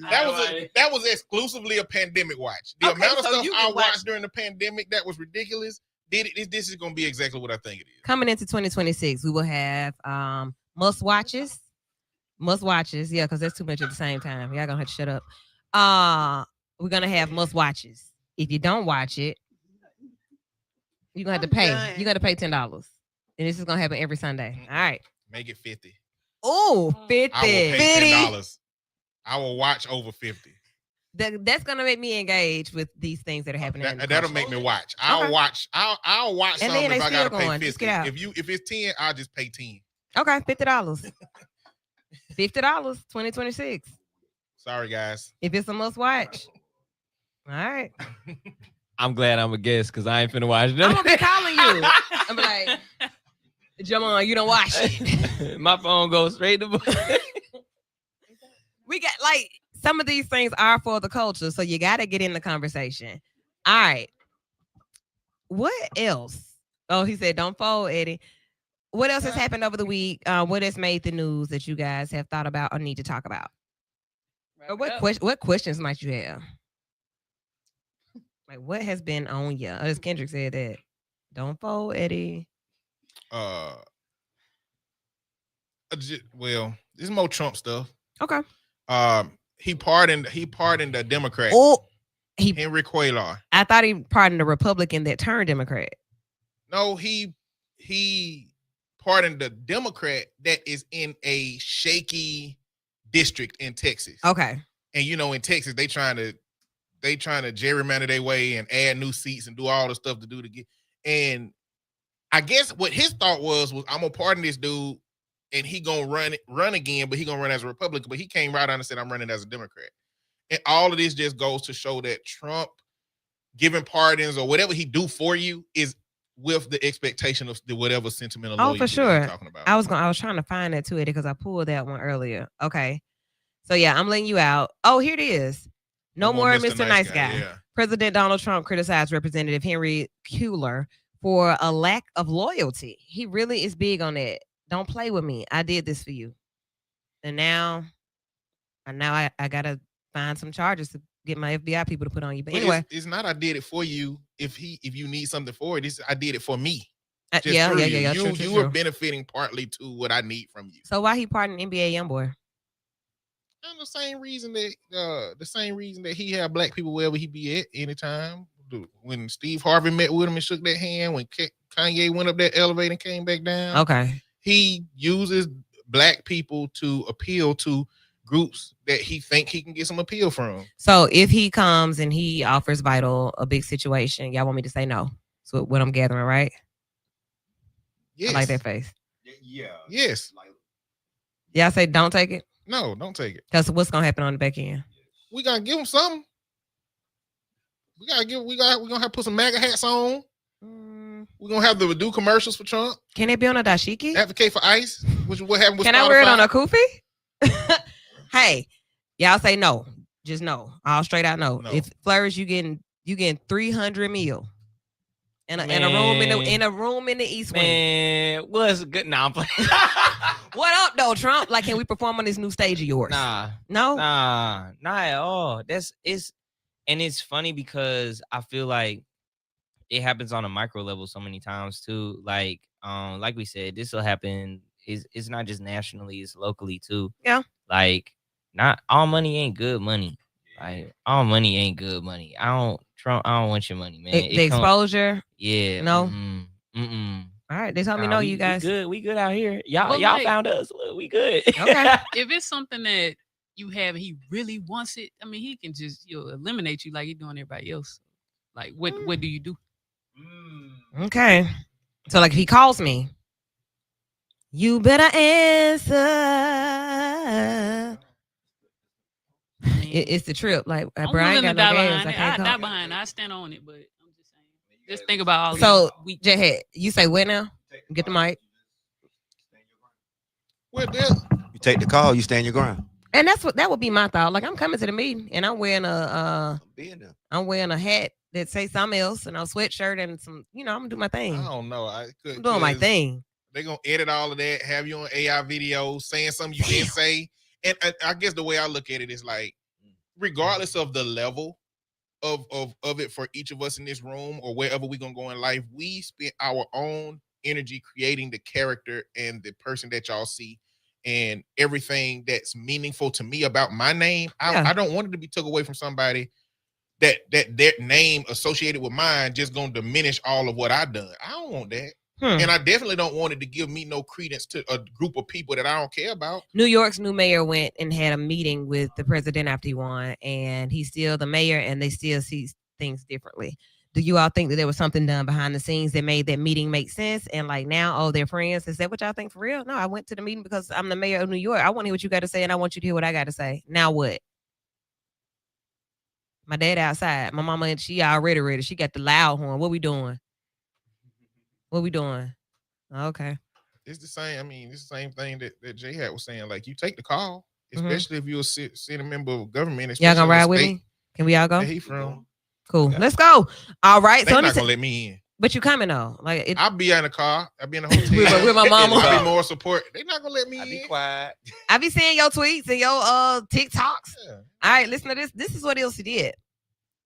That was exclusively a pandemic watch. The Okay, amount of so stuff you I can watch- watched during the pandemic that was ridiculous. This is gonna be exactly what I think it is. Coming into 2026, we will have must watches. Yeah, because that's too much at the same time. Y'all gonna have to shut up. We're gonna have must watches. If you don't watch it, you're gonna have to pay. done. You gotta pay $10. And this is gonna happen every Sunday. All right. Make it 50. Oh, 50. I will pay $10. I will watch over 50. That's gonna make me engage with these things that are happening. in the That'll culture. make me watch. I'll Okay. watch. I'll watch And something then they if I still gotta pay going. Just 50. get out. If it's 10, I'll just pay 10. Okay, $50. $50, 2026. Sorry, guys. If it's a must watch. All right. I'm glad I'm a guest because I ain't finna watch I'm none. gonna be calling you. I'm like, Jamal, you don't watch it. My phone goes straight to. We got like some of these things are for the culture, so you got to get in the conversation. All right. What else? Oh, he said, "Don't fold, Eddie." What else has happened over the week? What has made the news that you guys have thought about or need to talk about? Or what questions might you have? Like, what has been on you? As Kendrick said that. Don't fold, Eddie. Well, this is more Trump stuff. Okay. He pardoned a Democrat, Oh, Henry Cuellar. I thought he pardoned a Republican that turned Democrat. No, he pardoned the Democrat that is in a shaky district in Texas. Okay. And in Texas, they trying to gerrymander their way and add new seats and do all the stuff to do to get. And I guess what his thought was I'm gonna pardon this dude, and he gonna run again, but he gonna run as a Republican. But he came right on and said, "I'm running as a Democrat." And all of this just goes to show that Trump giving pardons or whatever he do for you is with the expectation of whatever sentimental. Oh, for sure. Talking about. I was trying to find that too, Eddie, because I pulled that one earlier. Okay. So yeah, I'm letting you out. Oh, here it is. No more Mr. Nice Guy. Yeah. President Donald Trump criticized Representative Henry Cuellar for a lack of loyalty. He really is big on that. Don't play with me. I did this for you. And now I gotta find some charges to get my FBI people to put on you. But anyway, it's not I did it for you. If you need something for it, I did it for me. yeah. You True. are benefiting partly to what I need from you. So why he pardoned NBA YoungBoy? And the same reason that he had black people wherever he be at anytime. When Steve Harvey met with him and shook that hand, when Kanye went up that elevator and came back down. Okay. He uses black people to appeal to groups that he think he can get some appeal from. So if he comes and he offers Vital a big situation, y'all want me to say no? So what I'm gathering, right? Yes. I like that face. Yeah. Yes. Y'all say don't take it? No, don't take it. Because what's gonna happen on the back end? We gotta give him something. We're gonna have to put some MAGA hats on. We're gonna have to do commercials for Trump. Can it be on a dashiki? Advocate for ICE, which is what happened with Can Spotify. I wear it on a kufi? Hey, y'all say no. Just no. All straight out no. No. If Flourish, you getting 300 mil. In a room in the East Wing. Man, what's good? Nah, I'm playing. What up, though, Trump? Like, can we perform on this new stage of yours? Nah, No? not at all. And it's funny because I feel like it happens on a micro level so many times too. Like we said, this will happen. It's not just nationally, it's locally too. Yeah. Like, not all money ain't good money. Like, all money ain't good money. Trump, I don't want your money, man. The exposure? Yeah. No? Mm-mm. All right, they told me no, you guys. We good out here. Y'all Well, found us. Look, we good. Okay. If it's something that you have and he really wants it, I mean, he can just eliminate you like he's doing everybody else. Like, what do you do? Okay. So, like, if he calls me, you better answer. It's the trip. Like, I'm Brian willing to got no die gas. behind I it. can't I call. die behind it. I stand on it, but I'm just saying. Just think about all So, these Jhead, you say what now? Get the mic. Well, take the call, you stand your ground. And that would be my thought. Like I'm coming to the meeting and I'm wearing I'm being a hat that say something else and a sweatshirt and some, I'm gonna do my thing. I don't know. I'm doing my thing. They're gonna edit all of that, have you on AI videos saying something you didn't say. And I guess the way I look at it is like, regardless of the level of it for each of us in this room or wherever we're gonna go in life, we spend our own energy creating the character and the person that y'all see and everything that's meaningful to me about my name. I don't want it to be took away from somebody that their name associated with mine just gonna diminish all of what I done. I don't want that. And I definitely don't want it to give me no credence to a group of people that I don't care about. New York's new mayor went and had a meeting with the president after he won, and he's still the mayor, and they still see things differently. Do you all think that there was something done behind the scenes that made that meeting make sense? And like now, oh, they're friends. Is that what y'all think for real? No, I went to the meeting because I'm the mayor of New York. I want to hear what you got to say, and I want you to hear what I got to say. Now what? My dad outside. My mama, and she already ready. She got the loud horn. What we doing? What we doing? Okay. It's the same. I mean, it's the same thing that Jay had was saying. Like, you take the call, especially if you're a sitting member of government. Y'all gonna ride with me? Can we all go? He from? Cool. Let's go. All right. They're not gonna let me in. But you coming though? Like I'll be in the car. I'll be in the hotel with my mama. I'll be more support. They're not gonna let me in. Be quiet. I be seeing your tweets and your TikToks. Yeah. All right, listen to this. This is what Ilse did.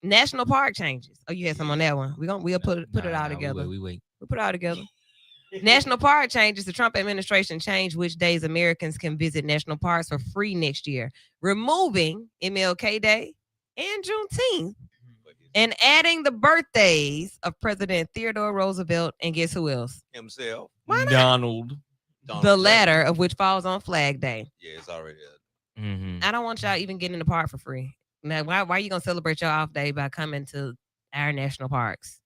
National park changes. Oh, you had some on that one. We'll put it all together. We wait. We'll put it all together. National park changes. The Trump administration changed which days Americans can visit national parks for free next year, removing MLK Day and Juneteenth, and adding the birthdays of President Theodore Roosevelt and guess who else? Himself. Why not? Donald. The latter of which falls on Flag Day. Yeah, it's already. I don't want y'all even getting in the park for free. Now, why are you gonna celebrate your off day by coming to our national parks?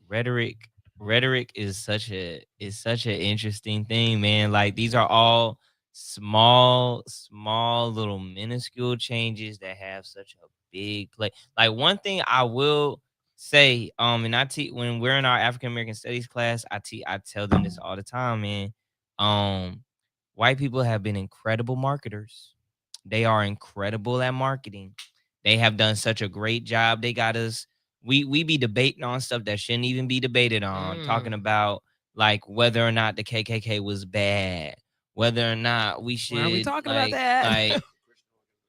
Rhetoric is such an interesting thing, man. Like these are all small little minuscule changes that have such a big play. Like one thing I will say, and when we're in our African American Studies class, I tell them this all the time, man. White people have been incredible marketers. They are incredible at marketing. They have done such a great job. They got us. We be debating on stuff that shouldn't even be debated on, talking about like whether or not the KKK was bad, whether or not we should. Why are we talking about that? Like,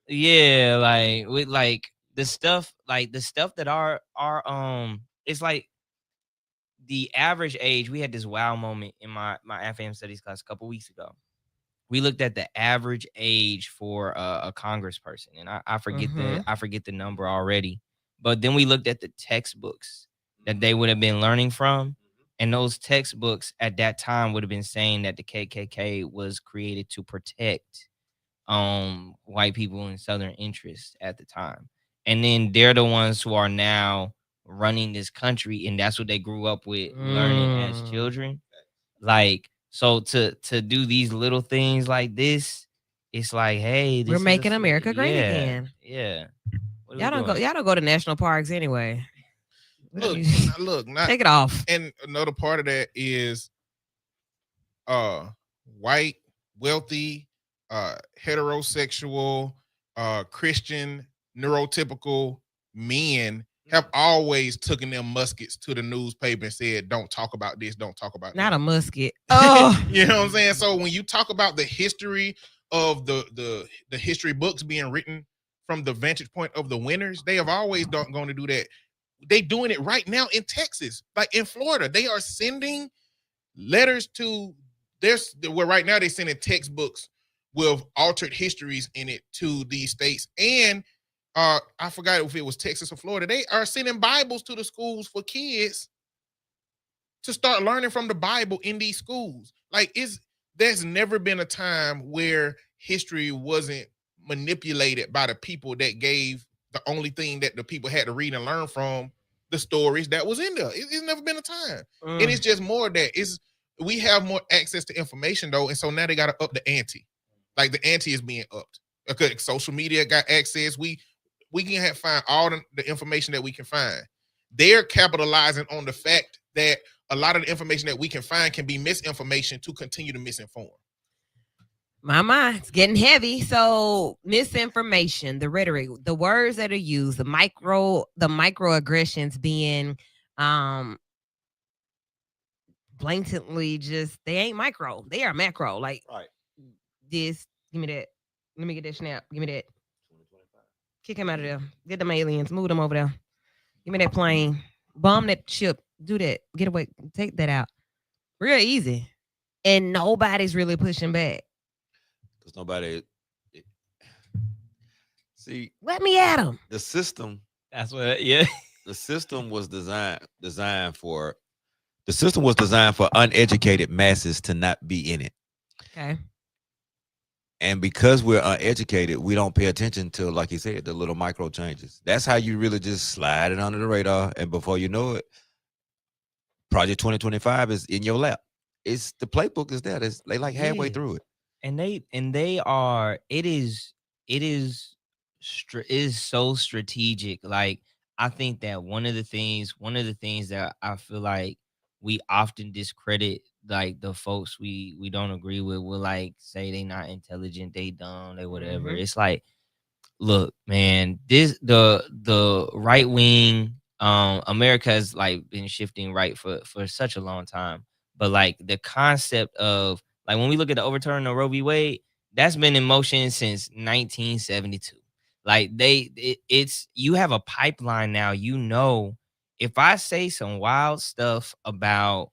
yeah, like with like the stuff that are it's like the average age. We had this wow moment in my FM studies class a couple weeks ago. We looked at the average age for a congressperson, and I forget the number already. But then we looked at the textbooks that they would have been learning from. And those textbooks at that time would have been saying that the KKK was created to protect white people and Southern interests at the time. And then they're the ones who are now running this country. And that's what they grew up with learning as children. Like, so to do these little things like this, it's like, hey, we're making America great again. Yeah. Y'all don't go to national parks anyway. Look, take it off. And another part of that is white, wealthy, heterosexual, Christian, neurotypical men have always taken them muskets to the newspaper and said, don't talk about this, don't talk about that. Not a musket. Oh. You know what I'm saying? So when you talk about the history of the history books being written from the vantage point of the winners, they have always going to do that. They doing it right now in Texas, like in Florida. They are sending letters to where right now they're sending textbooks with altered histories in it to these states. And I forgot if it was Texas or Florida. They are sending Bibles to the schools for kids to start learning from the Bible in these schools. Like there's never been a time where history wasn't manipulated by the people that gave the only thing that the people had to read and learn from, the stories that was in there. It's never been a time. And it's just more that we have more access to information though. And so now they got to up the ante. Like the ante is being upped. Okay, social media got access. We can find all the information that we can find. They're capitalizing on the fact that a lot of the information that we can find can be misinformation to continue to misinform. It's getting heavy. So misinformation, the rhetoric, the words that are used, the microaggressions being blatantly just they ain't micro, they are macro. Like Right. this, give me that. Let me get that snap. Give me that. Kick him out of there. Get them aliens. Move them over there. Give me that plane. Bomb that ship. Do that. Get away. Take that out. Real easy. And nobody's really pushing back. Because nobody see Let me at them. the system. That's what. Yeah. The system was designed for uneducated masses to not be in it. Okay. And because we're uneducated, we don't pay attention to, like you said, the little micro changes. That's how you really just slide it under the radar. And before you know it, Project 2025 is in your lap. It's the playbook is there. They like halfway Yeah. through it. And they are. It is so strategic. Like, I think that one of the things that I feel like we often discredit, like the folks we don't agree with, will like say they not intelligent, they dumb, they whatever. Mhm. It's like, look, man, the right wing, America has like been shifting right for such a long time. But like the concept of, like, when we look at the overturn of Roe v. Wade, that's been in motion since 1972. Like it's you have a pipeline now. You know, if I say some wild stuff about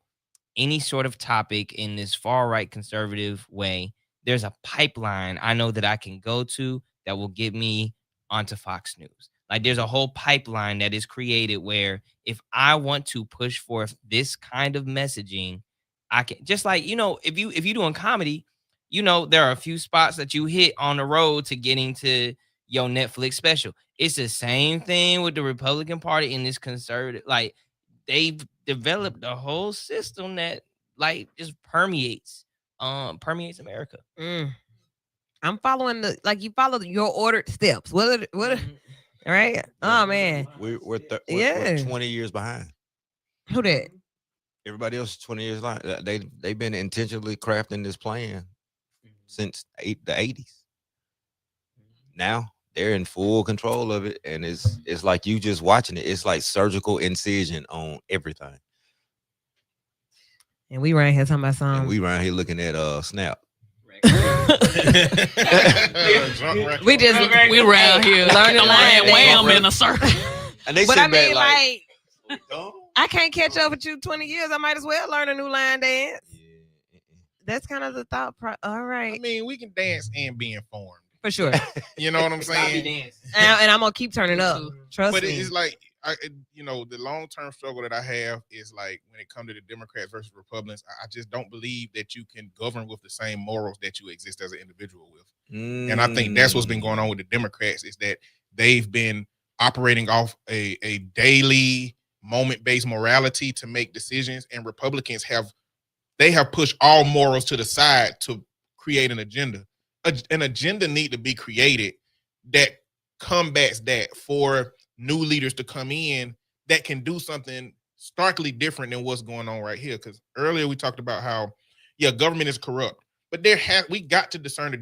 any sort of topic in this far right conservative way, there's a pipeline I know that I can go to that will get me onto Fox News. Like, there's a whole pipeline that is created where if I want to push forth this kind of messaging, I can, just like, if you doing comedy, there are a few spots that you hit on the road to getting to your Netflix special. It's the same thing with the Republican Party in this conservative, like, they've developed a whole system that like just permeates America. I'm following you follow your ordered steps. What? All right. Oh man. We're Yeah. 20 years behind. Who that? Everybody else is 20 years behind. They've been intentionally crafting this plan since the 80s. Now they're in full control of it, and it's like you just watching it. It's like surgical incision on everything. And we right here talking about And some. we around here looking at Snap. We around here learning the line wham dance. in a circle. And they But sit I mean, back like, I can't catch up with you 20 years. I might as well learn a new line dance. That's kind of the thought. All right. I mean, we can dance and be informed. For sure. You know what I'm saying? And I'm gonna keep turning up. Trust But me. it's like, the long-term struggle that I have is like when it comes to the Democrats versus Republicans, I just don't believe that you can govern with the same morals that you exist as an individual with. And I think that's what's been going on with the Democrats, is that they've been operating off a daily moment-based morality to make decisions, and Republicans have pushed all morals to the side to create an agenda. An agenda need to be created that combats that, for new leaders to come in that can do something starkly different than what's going on right here. Because earlier we talked about how, government is corrupt, but we got to discern the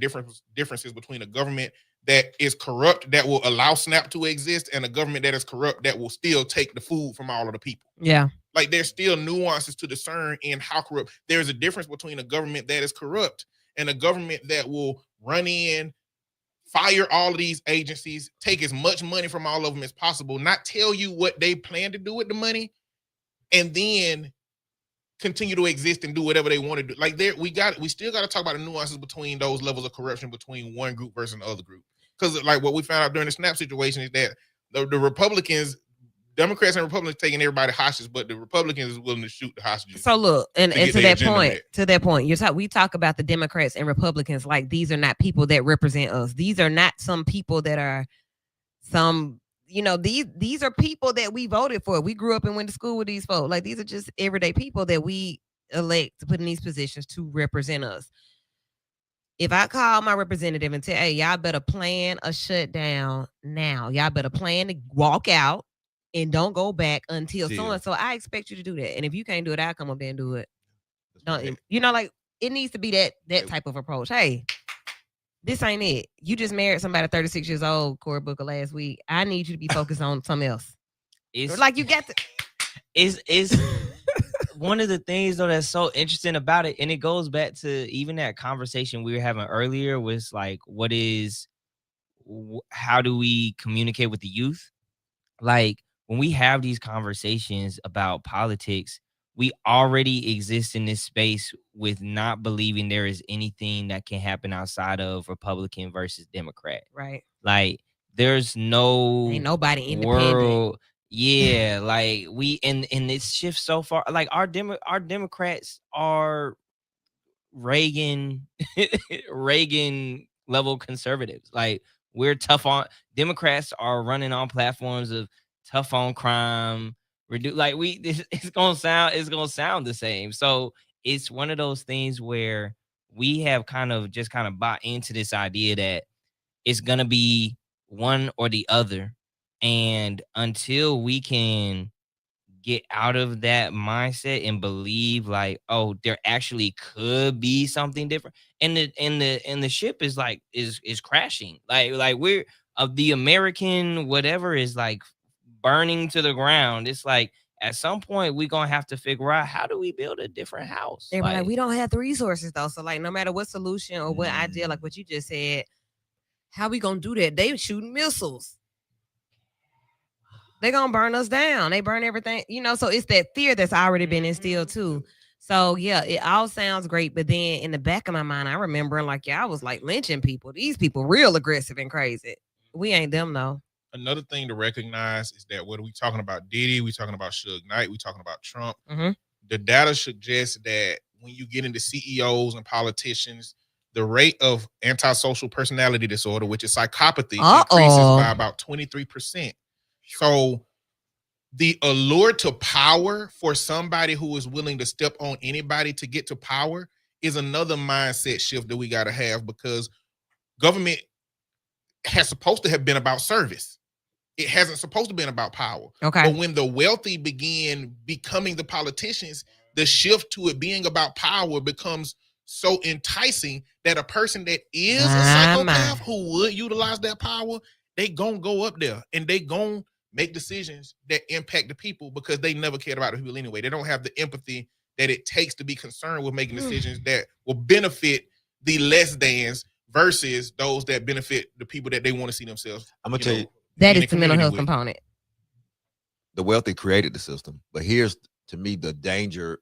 differences between a government that is corrupt that will allow SNAP to exist and a government that is corrupt that will still take the food from all of the people. Yeah. Like, there's still nuances to discern in how corrupt. There's a difference between a government that is corrupt and a government that will run in, fire all of these agencies, take as much money from all of them as possible, not tell you what they plan to do with the money, and then continue to exist and do whatever they want to do. Like, we still got to talk about the nuances between those levels of corruption between one group versus the other group. Because like what we found out during the SNAP situation is that the Republicans, Democrats and Republicans taking everybody hostage, but the Republicans is willing to shoot the hostages. So look, and get to their that agenda point, met. we talk about the Democrats and Republicans like these are not people that represent us. These are not some people that are these are people that we voted for. We grew up and went to school with these folks. Like, these are just everyday people that we elect to put in these positions to represent us. If I call my representative and say, hey, y'all better plan a shutdown now. Y'all better plan to walk out and don't go back until so-and-so. I expect you to do that. And if you can't do it, I'll come up there and do it. Don't, like, it needs to be that type of approach. Hey, This ain't it. You just married somebody 36 years old, Corey Booker, last week. I need you to be focused on something else. It's Like you got to. it's one of the things though that's so interesting about it, and it goes back to even that conversation we were having earlier, was like, how do we communicate with the youth? Like, when we have these conversations about politics, we already exist in this space with not believing there is anything that can happen outside of Republican versus Democrat. Right. Like, there's no Ain't nobody independent. world. Yeah, like and it shifts so far. Like our Democrats are Reagan Reagan level conservatives. Like, we're tough on Democrats are running on platforms of tough on crime, like it's gonna sound the same. So it's one of those things where we have kind of bought into this idea that it's gonna be one or the other. And until we can get out of that mindset and believe like, oh, there actually could be something different, and the ship is like is crashing, like we're of the American whatever is like burning to the ground. It's like at some point we're gonna have to figure out, how do we build a different house? They're like, we don't have the resources though. So like, no matter what solution or what idea, like what you just said, how we gonna do that? They shooting missiles. They're gonna burn us down. They burn everything, so it's that fear that's already been instilled too. So yeah, it all sounds great, but then in the back of my mind, I remember like, I was like lynching people. These people real aggressive and crazy. We ain't them though. Another thing to recognize is that whether we talking about Diddy, we talking about Suge Knight, we talking about Trump, the data suggests that when you get into CEOs and politicians, the rate of antisocial personality disorder, which is psychopathy, increases by about 23%. So the allure to power for somebody who is willing to step on anybody to get to power is another mindset shift that we got to have, because government has supposed to have been about service. It hasn't supposed to been about power. Okay. But when the wealthy begin becoming the politicians, the shift to it being about power becomes so enticing that a person that is a psychopath who would utilize that power, they gonna go up there and they gonna make decisions that impact the people, because they never cared about the people anyway. They don't have the empathy that it takes to be concerned with making decisions that will benefit the less thans versus those that benefit the people that they want to see themselves. I'm gonna tell you, that is the mental health component. The wealthy created the system, but here's to me the danger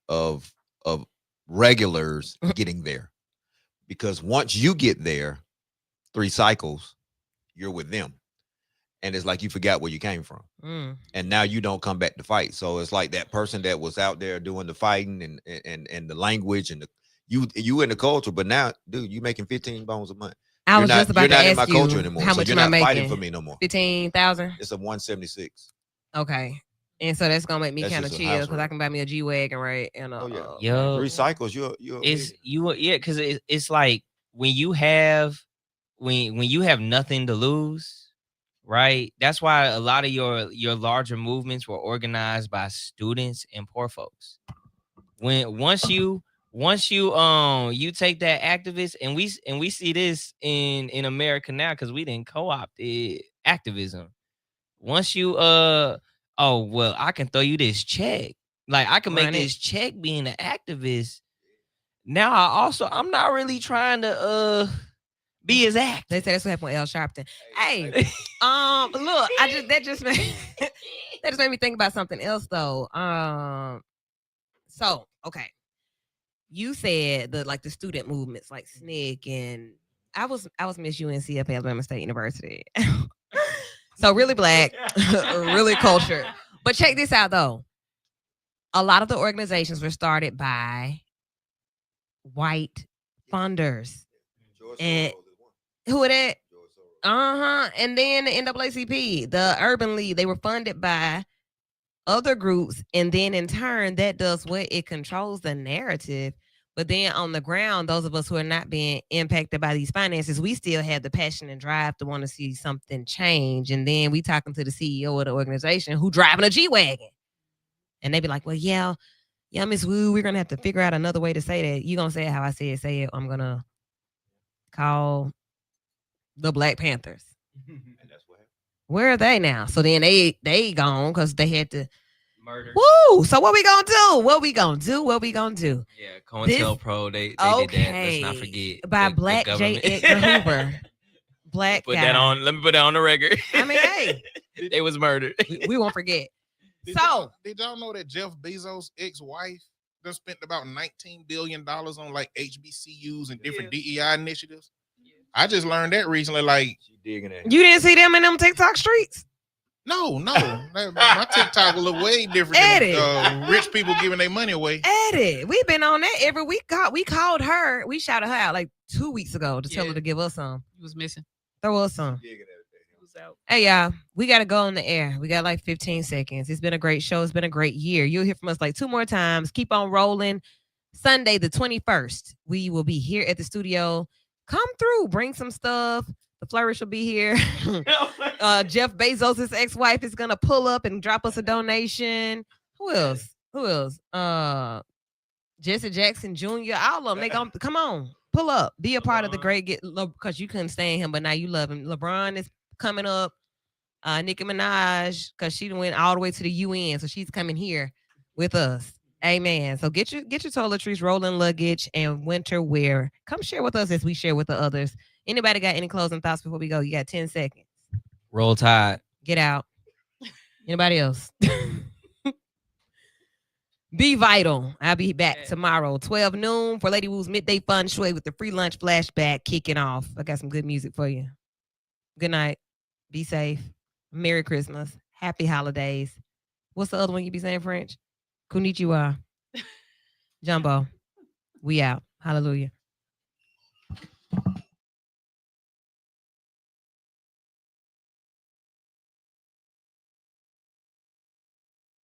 of regulars getting there, because once you get there, 3 cycles, you're with them, and it's like you forgot where you came from, and now you don't come back to fight. So it's like that person that was out there doing the fighting and the language and you in the culture, but now, dude, you making 15 bones a month. I was just about to ask in my you culture anymore, how so much you're am I not fighting making? for me no more. 15,000. It's a 176. Okay, and so that's gonna make me That's kind of just a chill, house because I rent. can buy me a G-Wagon, right? And Yo, 3 cycles, you're because it's like when you have nothing to lose, right? That's why a lot of your larger movements were organized by students and poor folks. Once you take that activist, and we see this in America now, because we didn't co-opt activism. Once you oh, well, I can throw you this check, like I can make this check being an activist. Now I'm not really trying to be his act. They say that's what happened with L Sharpton. Hey, look, that just made me think about something else though. So okay, you said the student movements like SNCC, and I was Miss UNC up at Alabama State University. So really black, really cultured. But check this out though. A lot of the organizations were started by white funders. And who are that? And then the NAACP, the Urban League, they were funded by other groups, and then in turn that does what? It controls the narrative. But then on the ground, those of us who are not being impacted by these finances, we still have the passion and drive to want to see something change. And then we talking to the CEO of the organization who driving a G-Wagon. And they be like, well, yeah, Miss Wu, we're going to have to figure out another way to say that. You going to say it how I say it. I'm going to called the Black Panthers. Where are they now? So then they gone because they had to Murder. Woo! So what we gonna do? What we gonna do? What we gonna do? Yeah, COINTELPRO, they did that. Let's not forget. By the Black J. government. Edgar Hoover. Black Put guy. that on. Let me put that on the record. I mean, hey, they was murdered. we won't forget. Did y'all know that Jeff Bezos' ex-wife done spent about $19 billion on like HBCUs and different DEI initiatives? I just learned that recently. Like, you didn't see them in them TikTok streets? No. My TikTok will look way different than rich people giving their money away. Eddie, we've been on that every week. We called her. We shouted her out like 2 weeks ago to tell her to give us some. He was missing. Throw us some. He was out. Hey, y'all, we got to go on the air. We got like 15 seconds. It's been a great show. It's been a great year. You'll hear from us like 2 more times. Keep on rolling. Sunday, the 21st, we will be here at the studio. Come through. Bring some stuff. The Flourish will be here. Jeff Bezos' ex-wife is gonna pull up and drop us a donation. Who else? Jesse Jackson Jr. All of them. They gonna come on, pull up, be a part of the great get because you couldn't stand him, but now you love him. LeBron is coming up. Nicki Minaj, because she went all the way to the UN, so she's coming here with us. Amen. So get your toiletries, rolling luggage, and winter wear. Come share with us as we share with the others. Anybody got any closing thoughts before we go? You got 10 seconds. Roll Tide. Get out. Anybody else? Be vital. I'll be back tomorrow, 12 noon for Lady Woo's Midday Fun Shui with the free lunch flashback kicking off. I got some good music for you. Good night. Be safe. Merry Christmas. Happy holidays. What's the other one you be saying, French? Konnichiwa. Jumbo. We out. Hallelujah.